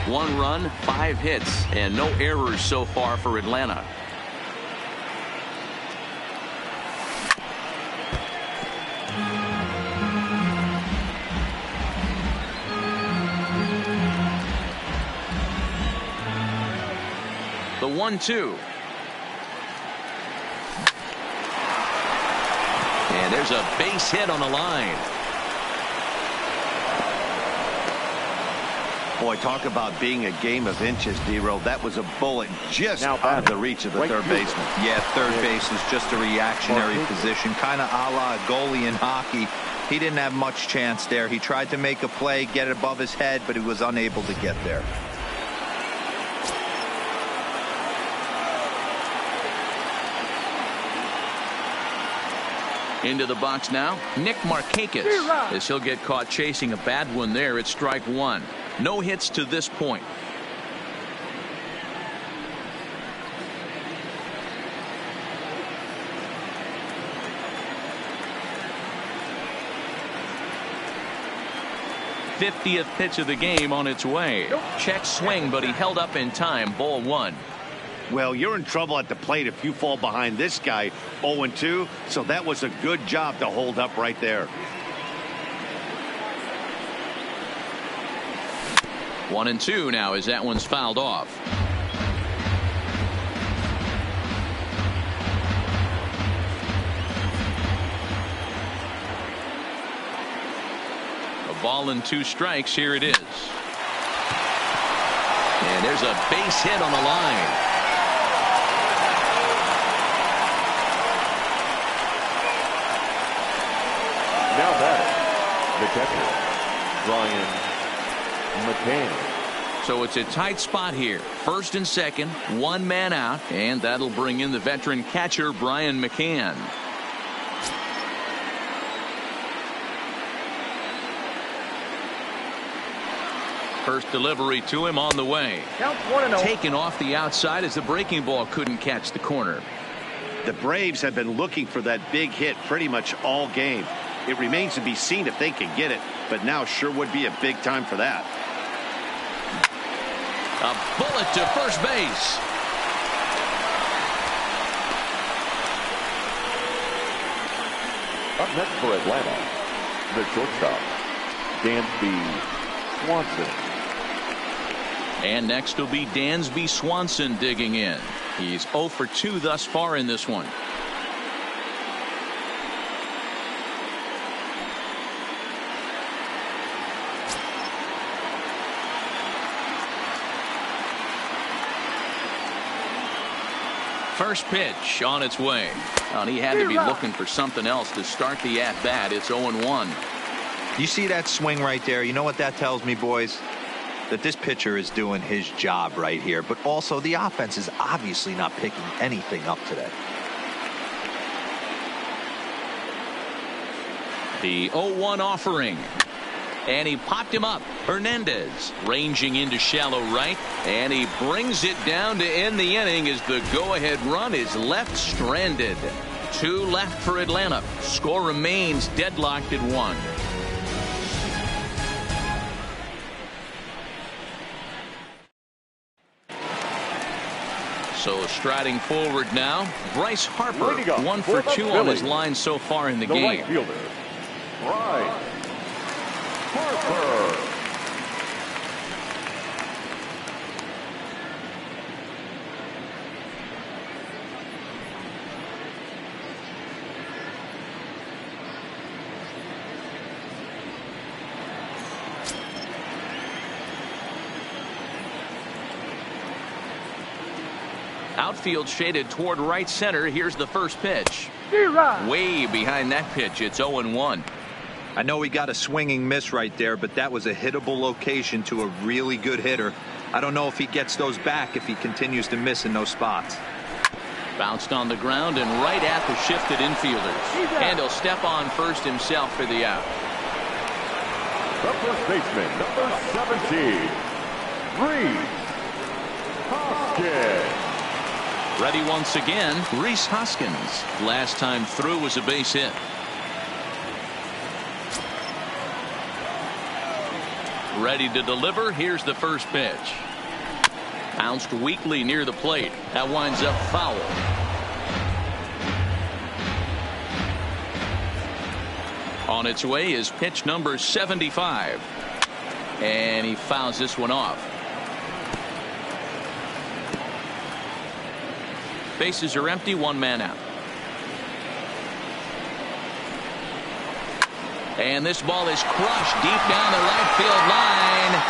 One run, 5 hits, and no errors so far for Atlanta. The 1-2. And there's a base hit on the line. Boy, talk about being a game of inches, D-Row. That was a bullet just out of the reach of the third baseman. Yeah, third base is just a reactionary position, kind of a la a goalie in hockey. He didn't have much chance there. He tried to make a play, get it above his head, but he was unable to get there. Into the box now, Nick Markakis, as he'll get caught chasing a bad one there. It's strike one. No hits to this point. '50th pitch of the game on its way. Check swing, but he held up in time. Ball one. Well, you're in trouble at the plate if you fall behind this guy 0-2, so that was a good job to hold up right there. 1-2 now as that one's fouled off. A ball and 2 strikes. Here it is. And there's a base hit on the line. Now batting, the catcher, Brian McCann. So it's a tight spot here. First and second, 1 man out, and that'll bring in the veteran catcher Brian McCann. First delivery to him on the way. Count 1-0. Taken off the outside as the breaking ball couldn't catch the corner. The Braves have been looking for that big hit pretty much all game. It remains to be seen if they can get it, but now sure would be a big time for that. A bullet to first base. Up next for Atlanta, the shortstop, Dansby Swanson. And next will be Dansby Swanson digging in. He's 0 for 2 thus far in this one. First pitch on its way. Well, he had to be looking for something else to start the at-bat. It's 0-1. You see that swing right there? You know what that tells me, boys? That this pitcher is doing his job right here. But also the offense is obviously not picking anything up today. The 0-1 offering. And he popped him up. Hernandez ranging into shallow right. And he brings it down to end the inning as the go-ahead run is left stranded. 2 left for Atlanta. Score remains deadlocked at 1. So striding forward now, Bryce Harper, 1 for 2 on his line so far in the game. Right fielder, Bryce Harper. outfield shaded toward right center. Here's the first pitch. Way behind that pitch. It's 0-1. I know he got a swinging miss right there, but that was a hittable location to a really good hitter. I don't know if he gets those back if he continues to miss in those spots. Bounced on the ground and right at the shifted infielders. And he'll step on first himself for the out. The first baseman, number 17, Bryce Harper. Ready once again, Bryce Hoskins. Last time through was a base hit. Ready to deliver. Here's the first pitch. Bounced weakly near the plate. That winds up foul. On its way is pitch number 75. And he fouls this one off. Bases are empty, one man out. And this ball is crushed deep down the right field line.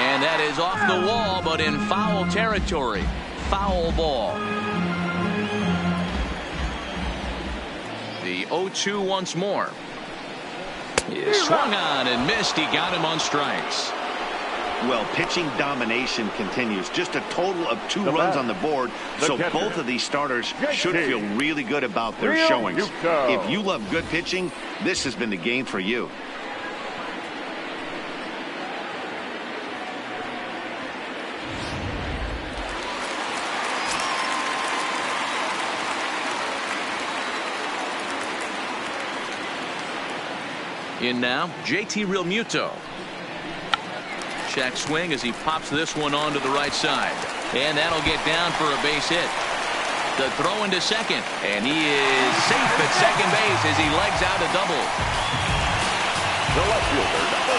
And that is off the wall, but in foul territory. Foul ball. The 0-2 once more. He swung on and missed. He got him on strikes. Well, pitching domination continues. Just a total of 2 runs on the board. So both of these starters should feel really good about their showings. If you love good pitching, this has been the game for you. In now, JT Realmuto. Check swing as he pops this one onto the right side. And that'll get down for a base hit. The throw into second. And he is safe at second base as he legs out a double. The left fielder, number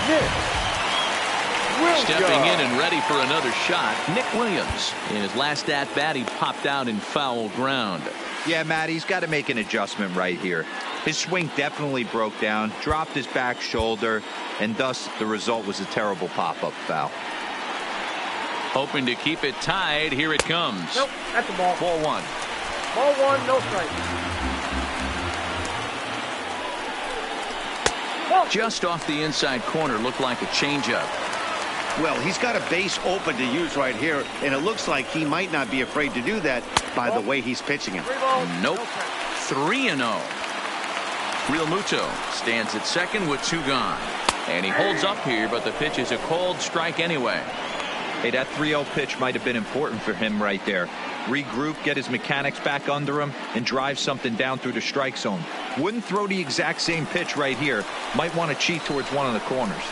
5, Nick Williams. Stepping in and ready for another shot, Nick Williams. In his last at-bat, he popped out in foul ground. Yeah, Matt, he's got to make an adjustment right here. His swing definitely broke down, dropped his back shoulder, and thus the result was a terrible pop-up foul. Hoping to keep it tied. Here it comes. Nope, that's a ball. Ball 1. Ball 1, no strike. Just off the inside corner, looked like a changeup. Well, he's got a base open to use right here, and it looks like he might not be afraid to do that by the way he's pitching him. Nope. 3-0. Realmuto stands at second with 2 gone. And he holds up here, but the pitch is a cold strike anyway. Hey, that 3-0 pitch might have been important for him right there. Regroup, get his mechanics back under him, and drive something down through the strike zone. Wouldn't throw the exact same pitch right here. Might want to cheat towards one of the corners.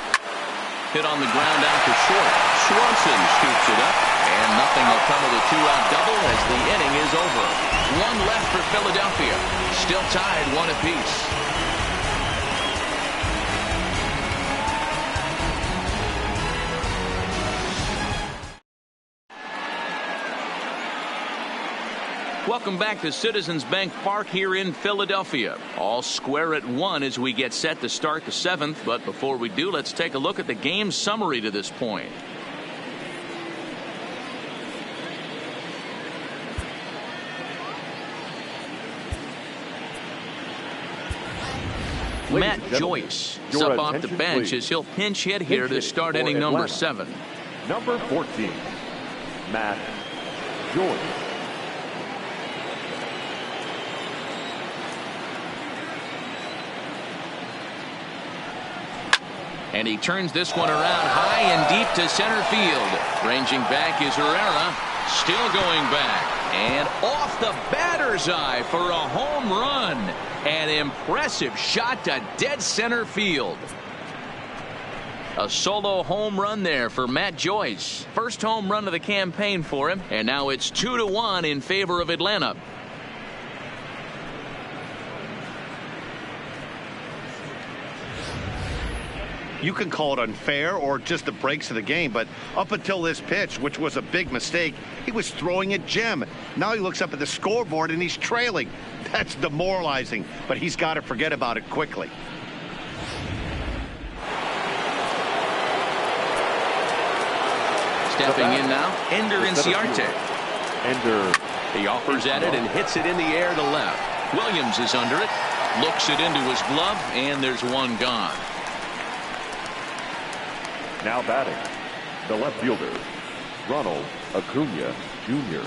Hit on the ground out to short. Swanson scoops it up, and nothing will come of the 2-out double as the inning is over. 1 left for Philadelphia. Still tied 1 apiece. Welcome back to Citizens Bank Park here in Philadelphia. All square at 1 as we get set to start the 7th. But before we do, let's take a look at the game summary to this point. Matt Joyce is up off the bench as he'll pinch hit here to start inning number 7. Number 14, Matt Joyce. And he turns this one around high and deep to center field. Ranging back is Herrera. Still going back. And off the batter's eye for a home run. An impressive shot to dead center field. A solo home run there for Matt Joyce. First home run of the campaign for him. And now it's 2-1 in favor of Atlanta. You can call it unfair or just the breaks of the game, but up until this pitch, which was a big mistake, he was throwing a gem. Now he looks up at the scoreboard and he's trailing. That's demoralizing, but he's got to forget about it quickly. Stepping in now, Ender Inciarte. Ender. He offers at it and hits it in the air to left. Williams is under it. Looks it into his glove, and there's one gone. Now batting, the left fielder, Ronald Acuna Jr.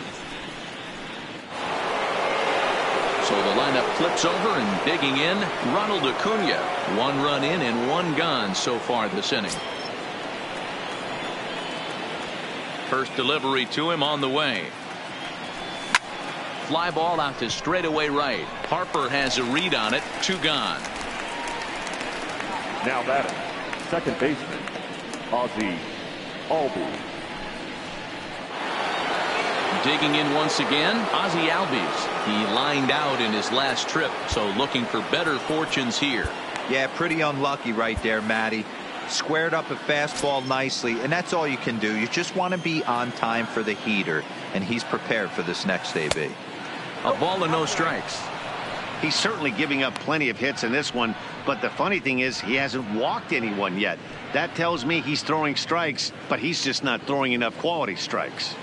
So the lineup flips over, and digging in, Ronald Acuna. 1 run in and 1 gone so far this inning. First delivery to him on the way. Fly ball out to straightaway right. Harper has a read on it. 2 gone. Now batting, second baseman, Ozzie Albies. Digging in once again, Ozzie Albies. He lined out in his last trip, so looking for better fortunes here. Yeah, pretty unlucky right there, Matty. Squared up a fastball nicely, and that's all you can do. You just want to be on time for the heater, and he's prepared for this next AB. A ball and no strikes. He's certainly giving up plenty of hits in this one, but the funny thing is he hasn't walked anyone yet. That tells me he's throwing strikes, but he's just not throwing enough quality strikes.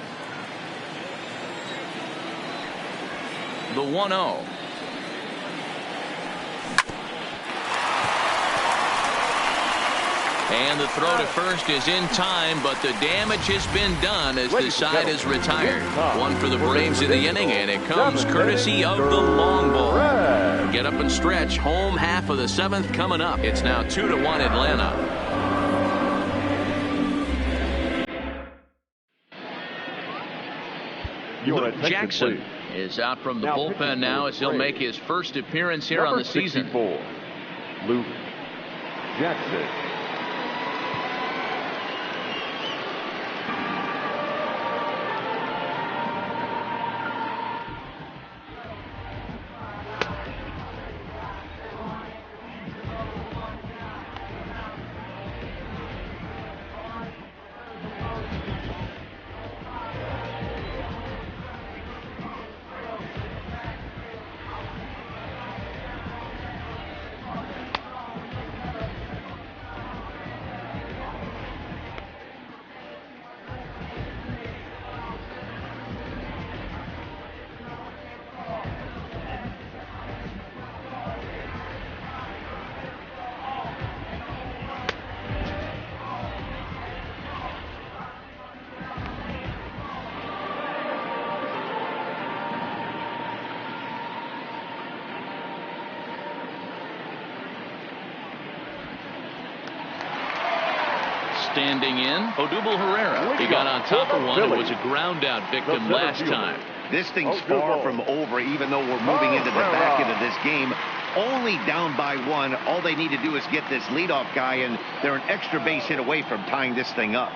The 1-0. And the throw to first is in time, but the damage has been done as the side is retired. One for the Braves in the inning, and it comes courtesy of the long ball. Get up and stretch. Home half of the 7th coming up. It's now 2-1 Atlanta. Luke Jackson is out from the bullpen now as he'll make his first appearance here on the season. Luke Jackson. Standing in, Odubel Herrera. He got on top of one and was a ground out victim last time. This thing's far from over, even though we're moving into the back end of this game. Only down by 1. All they need to do is get this leadoff guy, and they're an extra base hit away from tying this thing up.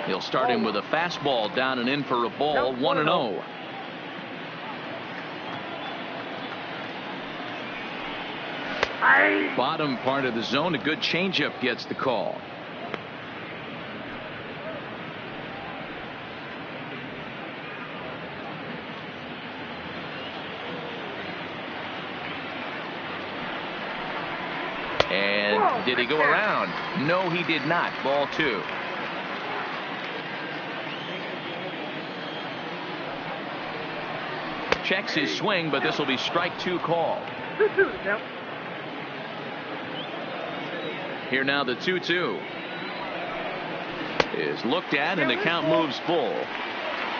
He'll start him with a fastball down and in for a ball. 1-0. Bottom part of the zone, a good changeup gets the call. And did he go around? No, he did not. Ball 2. Checks his swing, but this will be strike 2 call. Here now the 2-2 is looked at, and the count moves full.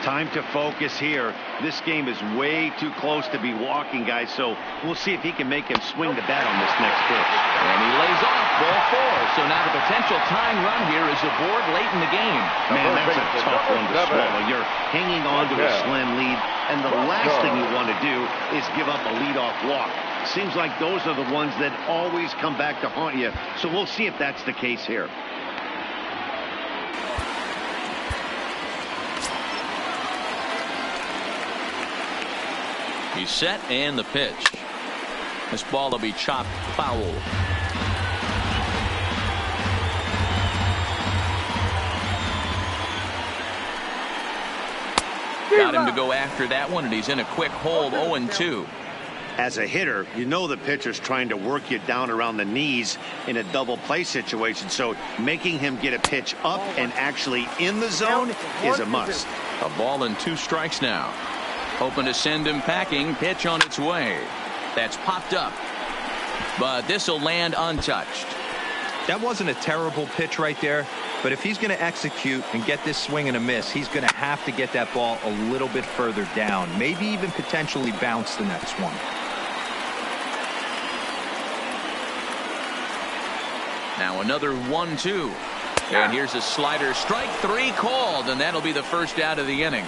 Time to focus here. This game is way too close to be walking, guys, so we'll see if he can make him swing the bat on this next pitch. And he lays off ball 4. So now the potential tying run here is aboard late in the game. Man, that's a tough one to swallow. You're hanging on to a slim lead, and the last thing you want to do is give up a leadoff walk. Seems like those are the ones that always come back to haunt you. So we'll see if that's the case here. He's set, and the pitch. This ball will be chopped foul. Got him to go after that one, and he's in a quick hold. 0-2. As a hitter, you know the pitcher's trying to work you down around the knees in a double play situation, so making him get a pitch up and actually in the zone is a must. A ball and 2 strikes now. Hoping to send him packing. Pitch on its way. That's popped up. But this will land untouched. That wasn't a terrible pitch right there. But if he's going to execute and get this swing and a miss, he's going to have to get that ball a little bit further down. Maybe even potentially bounce the next one. Now another 1-2. And here's a slider. Strike 3 called, and that'll be the first out of the inning.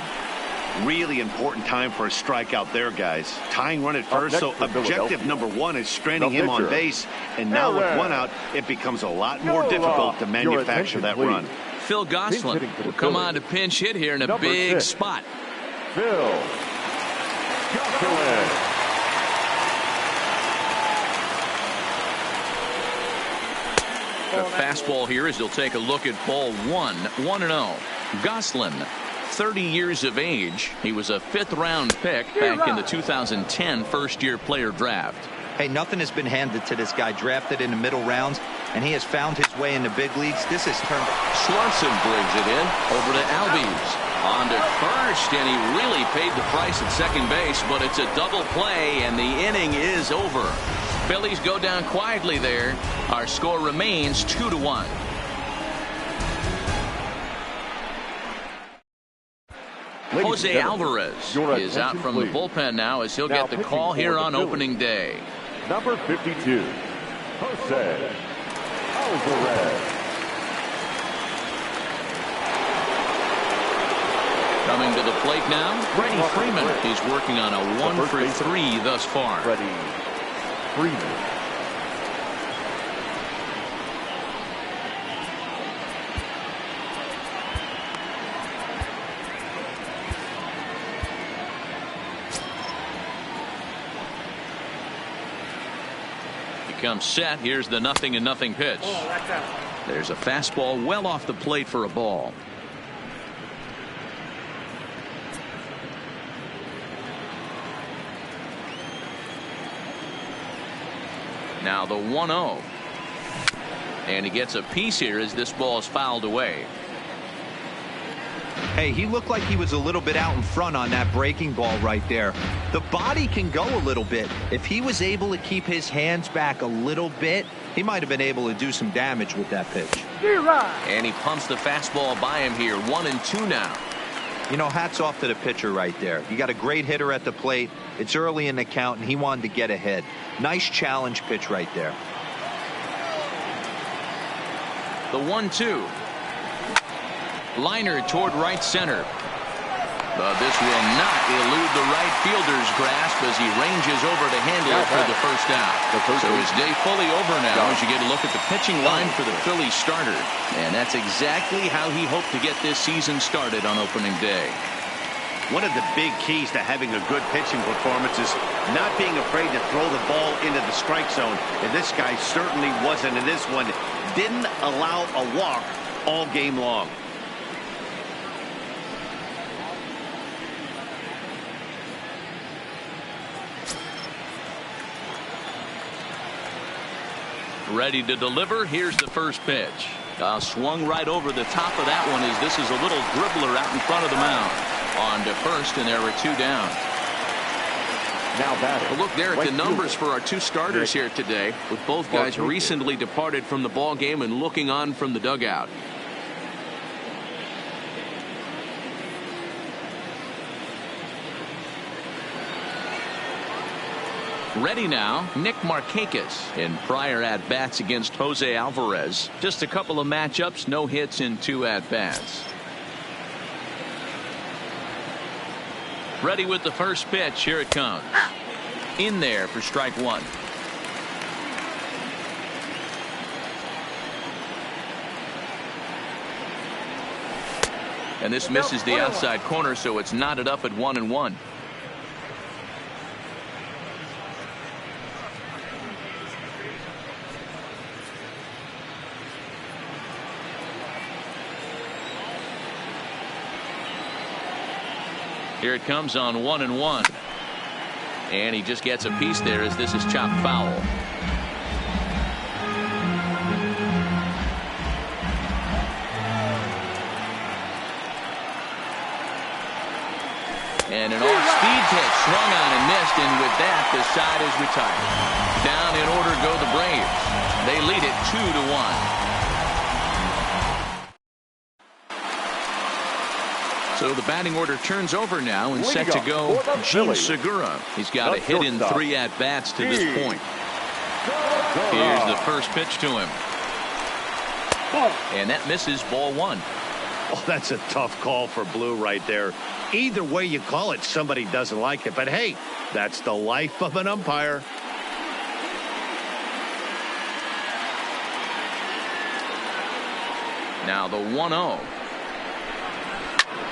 Really important time for a strikeout there, guys. Tying run at first, so objective number 1 is stranding him on base. And now with 1 out, it becomes a lot more difficult to manufacture that run. Phil Gosselin will come on to pinch hit here in a big spot. Phil Gosselin. The fastball here as he'll take a look at ball 1. 1-0. Gosselin, 30 years of age. He was a 5th-round pick back in the 2010 first-year player draft. Hey, nothing has been handed to this guy. Drafted in the middle rounds, and he has found his way in the big leagues. This has turned. Swanson brings it in over to Albies. On to first, and he really paid the price at second base, but it's a double play, and the inning is over. Phillies go down quietly there. Our score remains 2-1. Jose Alvarez is out from the bullpen now as he'll get the call here on opening day. Number 52, Jose Alvarez. Coming to the plate now, Freddie Freeman. He's working on a 1 for 3 thus far. Freddie Freeman. Comes set. Here's the 0-0 pitch. There's a fastball well off the plate for a ball. Now the 1-0. And he gets a piece here as this ball is fouled away. Hey, he looked like he was a little bit out in front on that breaking ball right there. The body can go a little bit. If he was able to keep his hands back a little bit, he might have been able to do some damage with that pitch. And he pumps the fastball by him here. 1-2 now. You know, hats off to the pitcher right there. You got a great hitter at the plate. It's early in the count, and he wanted to get ahead. Nice challenge pitch right there. The 1-2. Liner toward right center. But this will not elude the right fielder's grasp as he ranges over to handle it for the first out. So his day fully over now as you get a look at the pitching line for the Phillies starter. And that's exactly how he hoped to get this season started on opening day. One of the big keys to having a good pitching performance is not being afraid to throw the ball into the strike zone. And this guy certainly wasn't in this one. Didn't allow a walk all game long. Ready to deliver. Here's the first pitch. Swung right over the top of that one as this is a little dribbler out in front of the mound. On to first, and there were 2 down. Now batting. Look there at the numbers for our 2 starters here today, with both guys recently departed from the ball game and looking on from the dugout. Ready now, Nick Markakis. In prior at-bats against Jose Alvarez, just a couple of matchups, no hits in 2 at-bats. Ready with the first pitch. Here it comes. In there for strike 1. And this misses the outside corner, so it's knotted up at 1-1. Here it comes on 1-1. And he just gets a piece there as this is chopped foul. swung on and missed, and with that, the side is retired. Down in order go the Braves. They lead it 2-1. So the batting order turns over now, and set to go Gene Segura. He's got a hit in 3 at-bats to this point. Here's the first pitch to him. And that misses, ball 1. Oh, that's a tough call for Blue right there. Either way you call it, somebody doesn't like it. But hey, that's the life of an umpire. Now the 1-0.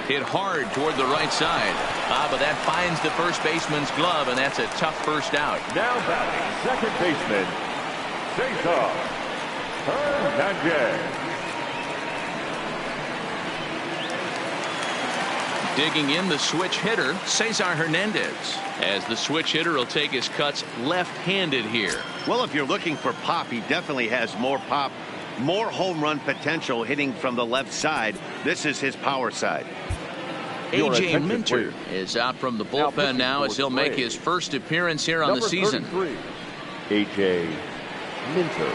Hit hard toward the right side. But that finds the first baseman's glove, and that's a tough first out. Now batting second baseman, Cesar Hernandez. Digging in the switch hitter, Cesar Hernandez. As the switch hitter will take his cuts left-handed here. Well, if you're looking for pop, he definitely has more pop, more home run potential hitting from the left side. This is his power side. A.J. Minter is out from the bullpen now as he'll make his first appearance here on the season. A.J. Minter.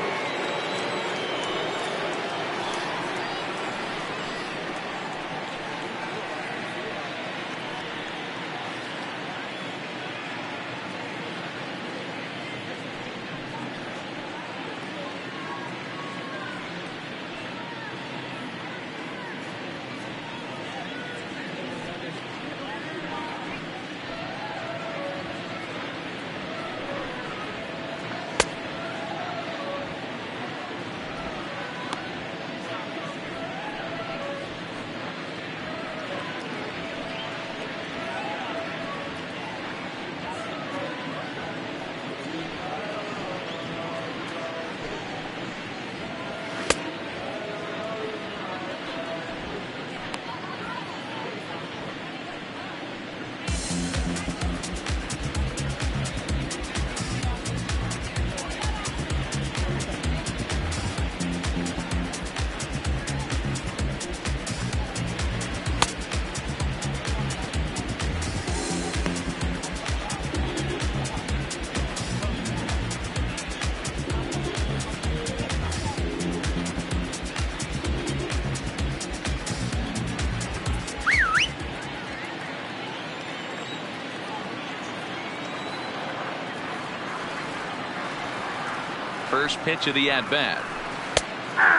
First pitch of the at-bat.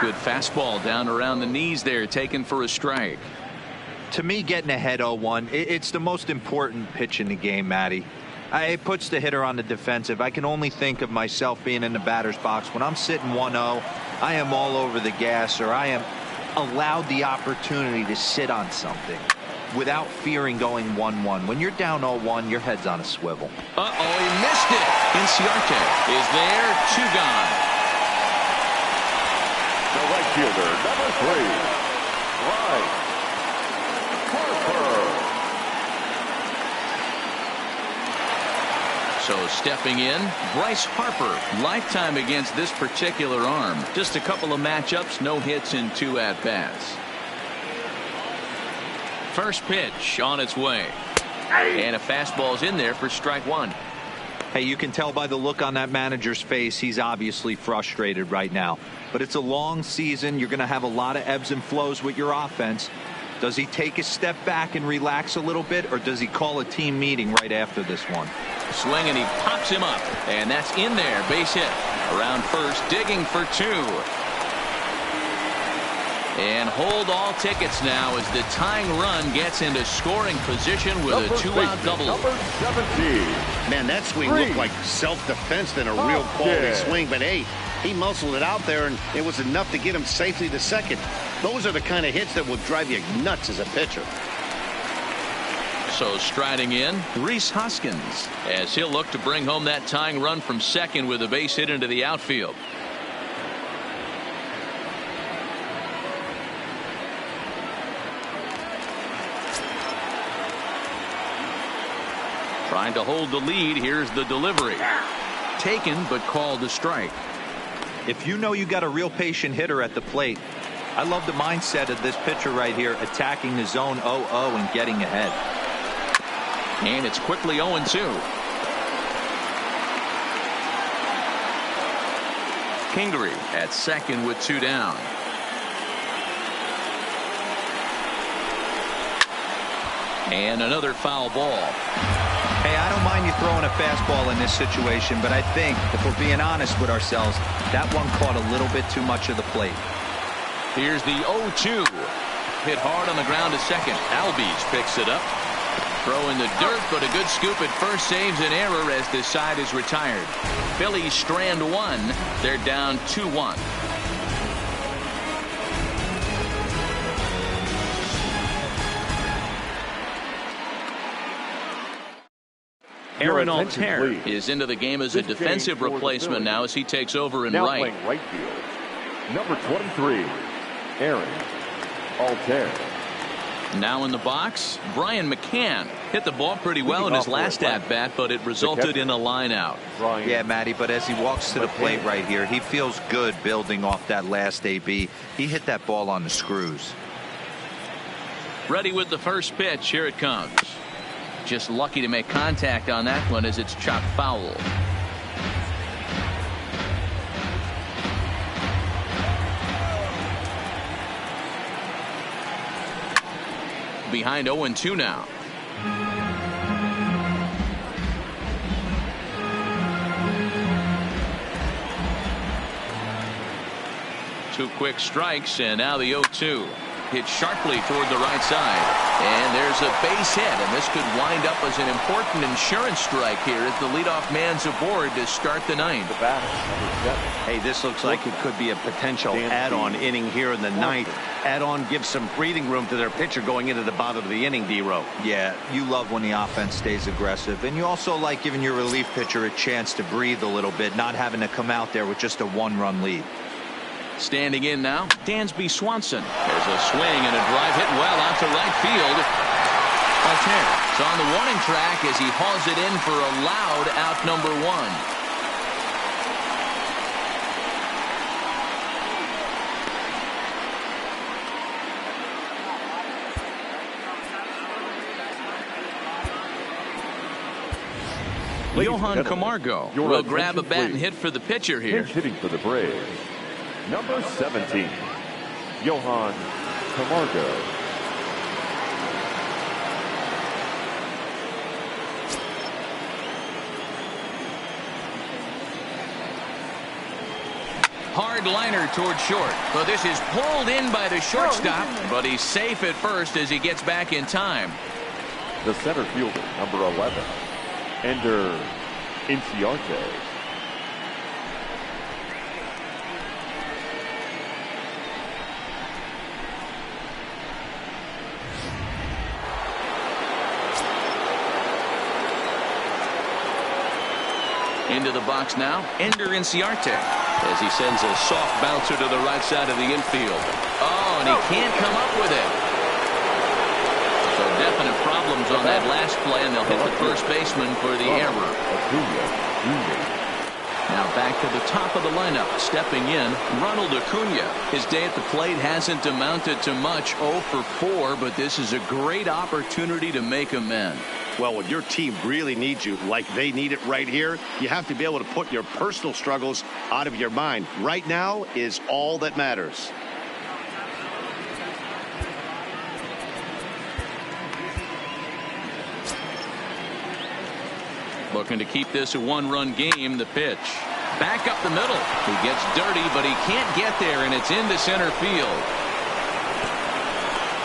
Good fastball down around the knees there, taken for a strike. To me, getting ahead 0-1, it's the most important pitch in the game, Matty. It puts the hitter on the defensive. I can only think of myself being in the batter's box. When I'm sitting 1-0, I am all over the gas, or I am allowed the opportunity to sit on something without fearing going 1-1. When you're down 0-1, your head's on a swivel. He missed it. Inciarte is there, 2 gone. The right fielder, number 3, Bryce Harper. So stepping in, Bryce Harper. Lifetime against this particular arm. Just a couple of matchups, no hits in 2 at-bats. First pitch on its way. And a fastball's in there for strike 1. Hey, you can tell by the look on that manager's face, he's obviously frustrated right now. But it's a long season. You're going to have a lot of ebbs and flows with your offense. Does he take a step back and relax a little bit, or does he call a team meeting right after this one? Swing, and he pops him up. And that's in there. Base hit. Around first, digging for 2. And hold all tickets now as the tying run gets into scoring position with a 2-out double. Number 17. Man, that swing looked like self-defense than a real quality swing. But hey, he muscled it out there, and it was enough to get him safely to second. Those are the kind of hits that will drive you nuts as a pitcher. So striding in, Rhys Hoskins, as he'll look to bring home that tying run from second with a base hit into the outfield. Trying to hold the lead. Here's the delivery. Taken, but called a strike. If you know you got a real patient hitter at the plate, I love the mindset of this pitcher right here, attacking the zone 0-0 and getting ahead. And it's quickly 0-2. Kingery at second with 2 down. And another foul ball. Hey, I don't mind you throwing a fastball in this situation, but I think if we're being honest with ourselves, that one caught a little bit too much of the plate. Here's the 0-2. Hit hard on the ground to second. Albies picks it up. Throw in the dirt, but a good scoop at first saves an error as this side is retired. Phillies strand 1. They're down 2-1. Aaron Altair is into the game as a defensive replacement now as he takes over in right. Playing right field, number 23, Aaron Altair. Now in the box, Brian McCann hit the ball pretty well in his last at-bat, but it resulted in a line out. Yeah, Matty, but as he walks to the plate right here, he feels good building off that last AB. He hit that ball on the screws. Ready with the first pitch. Here it comes. Just lucky to make contact on that one as it's chopped foul. Behind 0-2 now. Two quick strikes, and now the 0-2. Hit sharply toward the right side. And there's a base hit, and this could wind up as an important insurance strike here as the leadoff man's aboard to start the ninth. Hey, this looks like it could be a potential add-on inning here in the ninth. Add-on gives some breathing room to their pitcher going into the bottom of the inning, D-Row. Yeah, you love when the offense stays aggressive, and you also like giving your relief pitcher a chance to breathe a little bit, not having to come out there with just a one-run lead. Standing in now, Dansby Swanson. There's a swing and a drive hit well out to right field. Altair's on the warning track as he hauls it in for a loud out number 1. Johan Camargo will grab a bat and hit for the pitcher here. Hitting for the Braves, number 17, Johan Camargo. Hard liner toward short, but this is pulled in by the shortstop, but he's safe at first as he gets back in time. The center fielder, number 11, Ender Inciarte. Into the box now, Ender Inciarte, as he sends a soft bouncer to the right side of the infield. Oh, and he can't come up with it. So definite problems on that last play, and they'll hit the first baseman for the error. Now back to the top of the lineup, stepping in, Ronald Acuna. His day at the plate hasn't amounted to much, 0 for 4, but this is a great opportunity to make amends. Well, when your team really needs you, like they need it right here, you have to be able to put your personal struggles out of your mind. Right now is all that matters. Looking to keep this a one-run game. The pitch. Back up the middle. He gets dirty, but he can't get there, and it's into center field.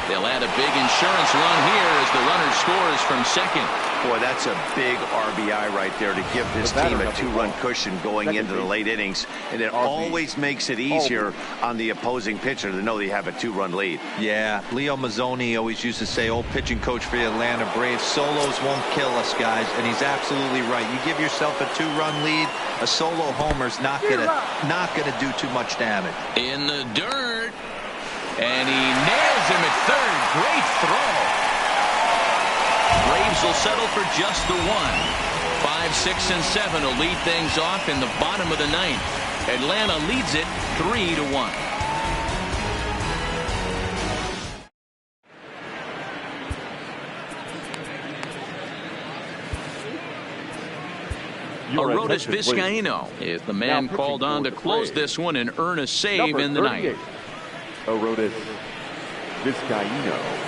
They'll add a big insurance run here as the runner scores from second. Boy, that's a big RBI right there to give this team a 2-run cushion going into the late innings. And it always makes it easier on the opposing pitcher to know they have a 2-run lead. Yeah, Leo Mazzoni always used to say, old pitching coach for the Atlanta Braves, solos won't kill us, guys. And he's absolutely right. You give yourself a 2-run lead, a solo homer's not gonna do too much damage. In the dirt. And he nails him at third. Great throw. Braves will settle for just the 1. 5, 6, and 7 will lead things off in the bottom of the ninth. Atlanta leads it 3-1. Arodys attention, please. Vizcaíno is the man Now called on to pitching for the close Braves. this one and earn a save Number in the 38, ninth. Arodys Vizcaíno.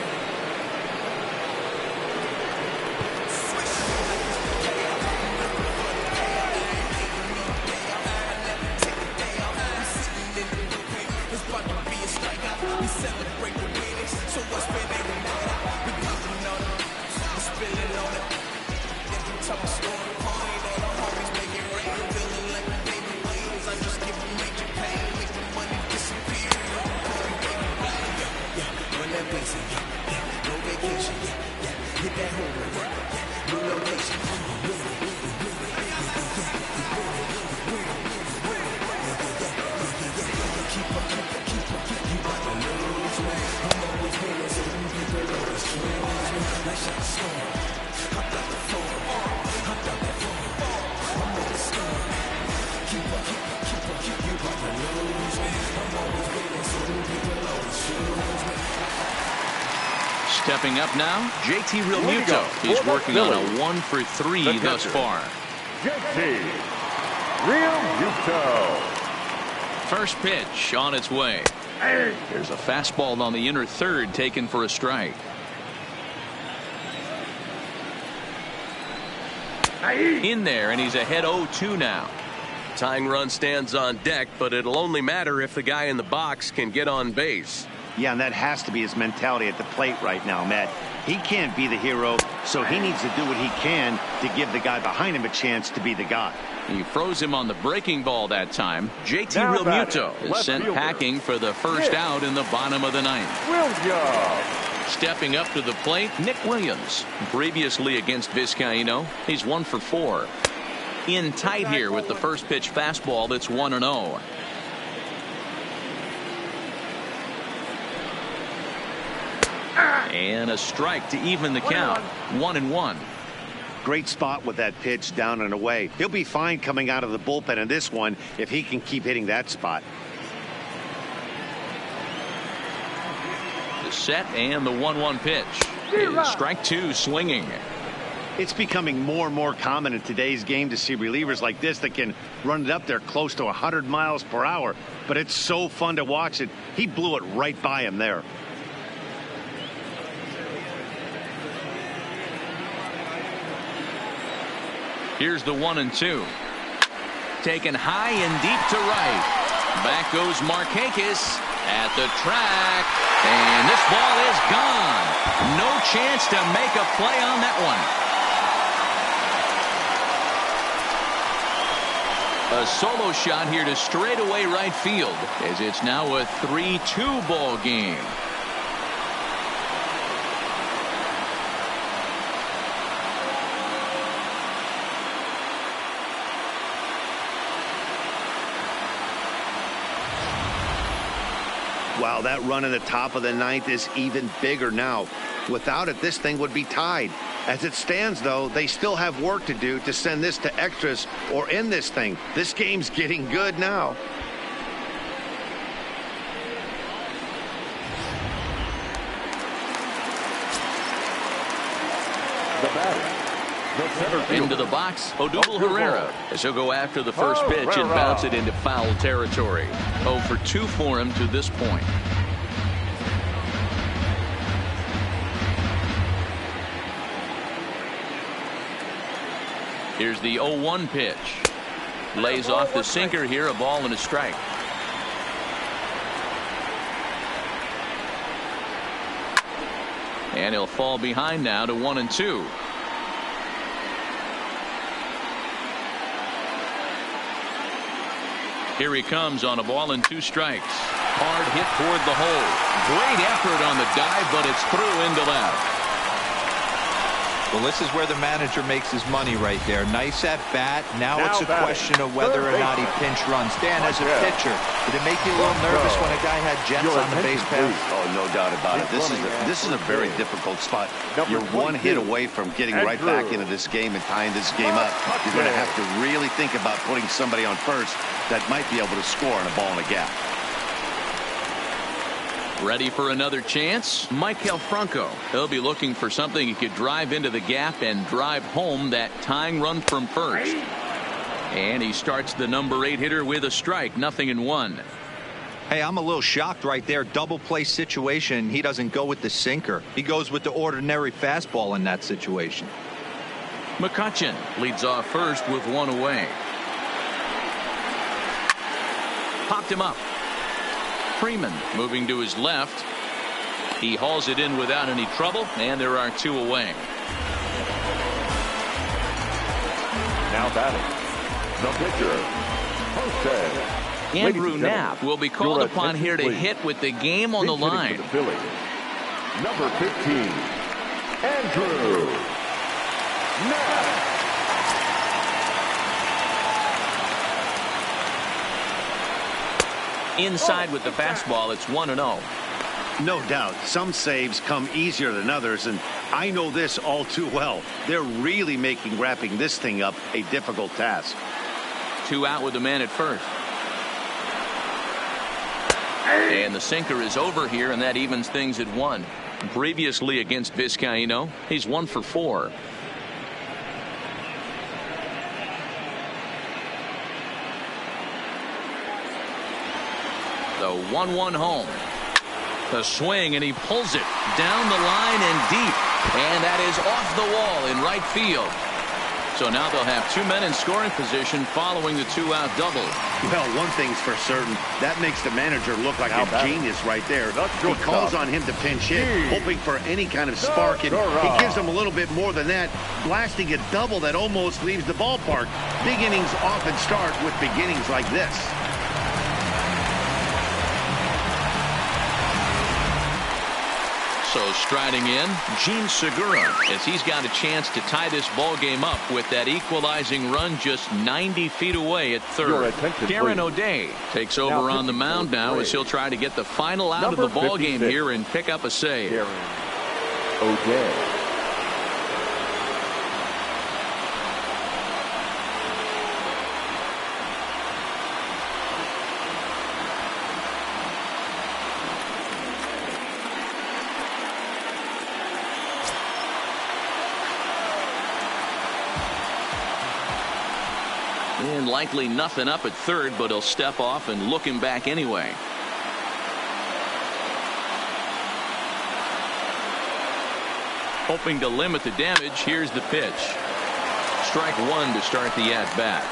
Stepping up now, JT Realmuto. He's working on a 1-for-3 thus far. JT Realmuto. First pitch on its way. There's a fastball on the inner third taken for a strike. In there, and he's ahead 0-2 now. Tying run stands on deck, but it'll only matter if the guy in the box can get on base. Yeah, and that has to be his mentality at the plate right now, Matt. He can't be the hero, so he needs to do what he can to give the guy behind him a chance to be the guy. He froze him on the breaking ball that time. JT Now Realmuto batting, is left sent fielder. packing for the first out in the bottom of the ninth. Williams. Stepping up to the plate, Nick Williams. Previously against Vizcaíno, he's 1-for-4. In tight here with the first pitch fastball that's 1-0. And a strike to even the count. 1-1. Great spot with that pitch down and away. He'll be fine coming out of the bullpen in this one if he can keep hitting that spot. The set and the 1-1 pitch. Is strike two swinging. It's becoming more and more common in today's game to see relievers like this that can run it up there close to 100 miles per hour. But it's so fun to watch it. He blew it right by him there. Here's the 1-2. Taken high and deep to right. Back goes Markakis at the track. And this ball is gone. No chance to make a play on that one. A solo shot here to straightaway right field as it's now a 3-2 ball game. Wow, that run in the top of the ninth is even bigger now. Without it, this thing would be tied. As it stands, though, they still have work to do to send this to extras or end this thing. This game's getting good now. The batter. The center fielder. Into the box, Odubel Herrera, as he'll go after the first pitch and bounce it into foul territory. 0-for-2 for him to this point. Here's the 0-1 pitch. Lays off the sinker here, a ball and a strike. And he'll fall behind now to 1-2. Here he comes on a ball and 2 strikes. Hard hit toward the hole. Great effort on the dive, but it's through into left. Well, this is where the manager makes his money right there. Nice at bat. Now it's a batting. question of whether or not he pinch runs. Dan, as a pitcher, did it make you a little nervous when a guy had jets on the base path? Oh, no doubt about it. This is a very difficult spot. You're one hit away from getting right back into this game and tying this game up. You're going to have to really think about putting somebody on first that might be able to score on a ball in a gap. Ready for another chance? Maikel Franco. He'll be looking for something he could drive into the gap and drive home that tying run from first. And he starts the number 8 hitter with a strike. 0-1. Hey, I'm a little shocked right there. Double play situation. He doesn't go with the sinker. He goes with the ordinary fastball in that situation. McCutchen leads off first with 1 away. Popped him up. Freeman moving to his left. He hauls it in without any trouble, and there are 2 away. Now batting, the pitcher, Jose. Andrew Knapp will be called upon here to hit with the game on the line. For the Phillies, number 15, Andrew Knapp. Inside with the fastball, it's 1-0. No doubt, some saves come easier than others, and I know this all too well. They're really making wrapping this thing up a difficult task. 2 out with the man at first. And the sinker is over here, and that evens things at 1. Previously against Vizcaíno, he's 1 for 4. The 1-1 home. The swing, and he pulls it down the line and deep. And that is off the wall in right field. So now they'll have 2 men in scoring position following the 2-out double. Well, one thing's for certain. That makes the manager look like a genius right there. He calls on him to pinch hit, hoping for any kind of spark, and he gives him a little bit more than that, blasting a double that almost leaves the ballpark. Big innings often start with beginnings like this. So striding in, Gene Segura, as he's got a chance to tie this ball game up with that equalizing run just 90 feet away at third. Karen O'Day takes over on the mound now as he'll try to get the final out of the ball game here and pick up a save. Karen O'Day. And likely nothing up at third, but he'll step off and look him back anyway. Hoping to limit the damage, here's the pitch. Strike 1 to start the at-bat.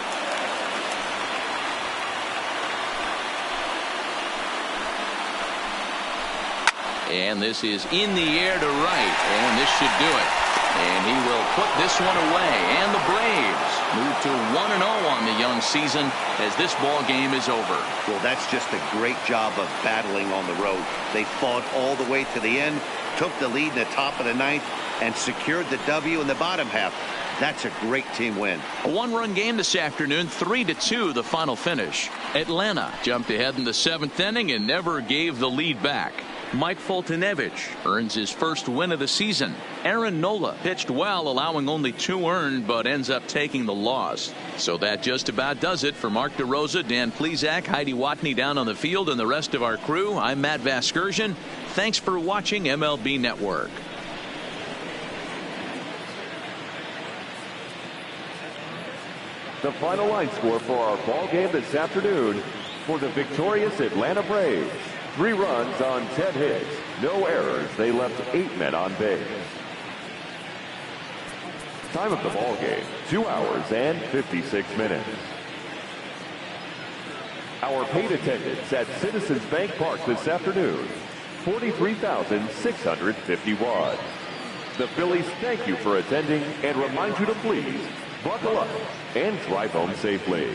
And this is in the air to right, and this should do it. And he will put this one away, and the Braves move to 1-0 on the young season as this ball game is over. Well, that's just a great job of battling on the road. They fought all the way to the end, took the lead in the top of the ninth, and secured the W in the bottom half. That's a great team win. A 1-run game this afternoon, 3-2 the final finish. Atlanta jumped ahead in the 7th inning and never gave the lead back. Mike Foltynewicz earns his first win of the season. Aaron Nola pitched well, allowing only 2 earned, but ends up taking the loss. So that just about does it for Mark DeRosa, Dan Plesac, Heidi Watney down on the field, and the rest of our crew. I'm Matt Vasgersian. Thanks for watching MLB Network. The final line score for our ball game this afternoon for the victorious Atlanta Braves. 3 runs on 10 hits, no errors. They left 8 men on base. Time of the ball game, 2 hours and 56 minutes. Our paid attendance at Citizens Bank Park this afternoon, 43,651. The Phillies thank you for attending and remind you to please buckle up and drive home safely.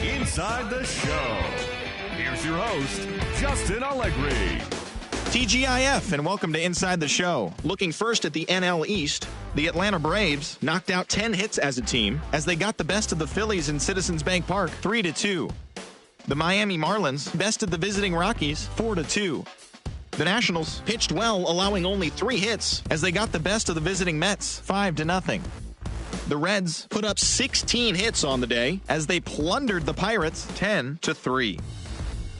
Inside the show. Here's your host, Justin Allegri. TGIF, and welcome to Inside the Show. Looking first at the NL East, the Atlanta Braves knocked out 10 hits as a team as they got the best of the Phillies in Citizens Bank Park 3-2. The Miami Marlins bested the visiting Rockies 4-2. The Nationals pitched well, allowing only 3 hits as they got the best of the visiting Mets 5-0. The Reds put up 16 hits on the day as they plundered the Pirates 10-3.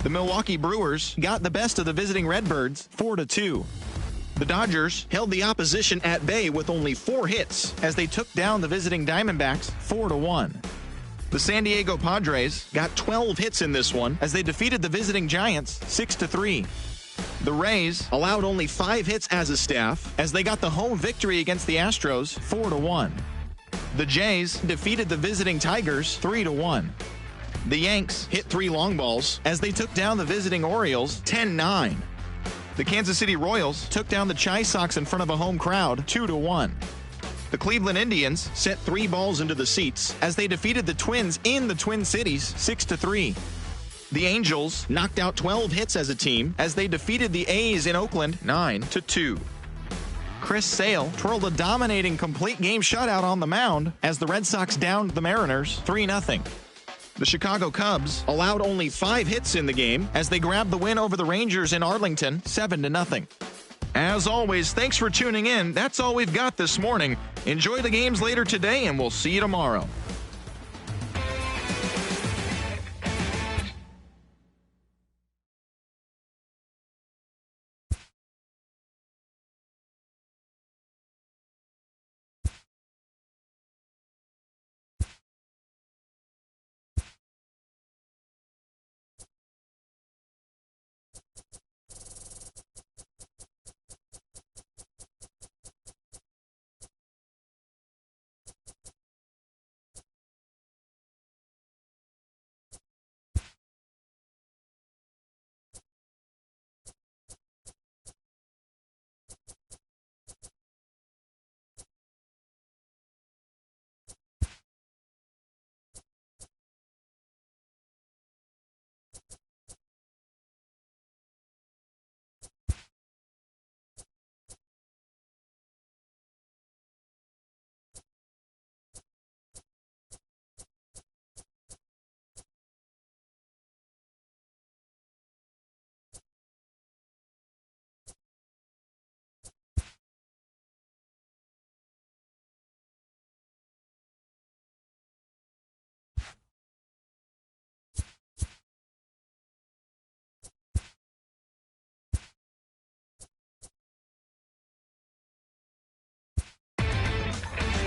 The Milwaukee Brewers got the best of the visiting Redbirds 4-2. The Dodgers held the opposition at bay with only 4 hits as they took down the visiting Diamondbacks 4-1. The San Diego Padres got 12 hits in this one as they defeated the visiting Giants 6-3. The Rays allowed only 5 hits as a staff as they got the home victory against the Astros 4-1. The Jays defeated the visiting Tigers 3-1. The Yanks hit 3 long balls as they took down the visiting Orioles 10-9. The Kansas City Royals took down the Chi Sox in front of a home crowd 2-1. The Cleveland Indians sent 3 balls into the seats as they defeated the Twins in the Twin Cities 6-3. The Angels knocked out 12 hits as a team as they defeated the A's in Oakland 9-2. Chris Sale twirled a dominating complete game shutout on the mound as the Red Sox downed the Mariners 3-0. The Chicago Cubs allowed only 5 hits in the game as they grabbed the win over the Rangers in Arlington 7-0. As always, thanks for tuning in. That's all we've got this morning. Enjoy the games later today, and we'll see you tomorrow.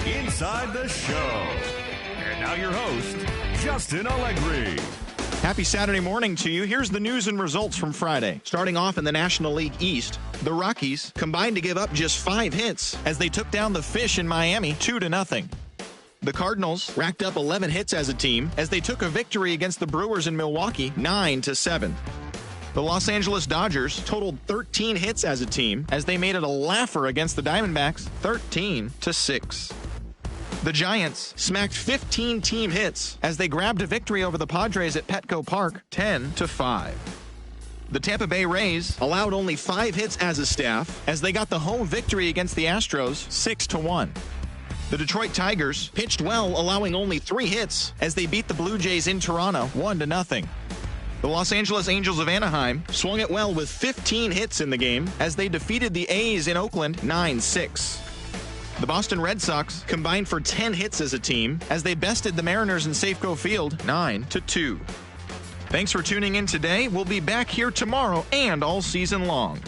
Inside the Show. And now your host, Justin Allegri. Happy Saturday morning to you. Here's the news and results from Friday. Starting off in the National League East, the Rockies combined to give up just 5 hits as they took down the Fish in Miami 2-0. The Cardinals racked up 11 hits as a team as they took a victory against the Brewers in Milwaukee 9-7. The Los Angeles Dodgers totaled 13 hits as a team as they made it a laugher against the Diamondbacks 13-6. The Giants smacked 15 team hits as they grabbed a victory over the Padres at Petco Park 10-5. The Tampa Bay Rays allowed only 5 hits as a staff as they got the home victory against the Astros 6-1. The Detroit Tigers pitched well, allowing only 3 hits as they beat the Blue Jays in Toronto 1-0. The Los Angeles Angels of Anaheim swung it well with 15 hits in the game as they defeated the A's in Oakland 9-6. The Boston Red Sox combined for 10 hits as a team as they bested the Mariners in Safeco Field 9-2. Thanks for tuning in today. We'll be back here tomorrow and all season long.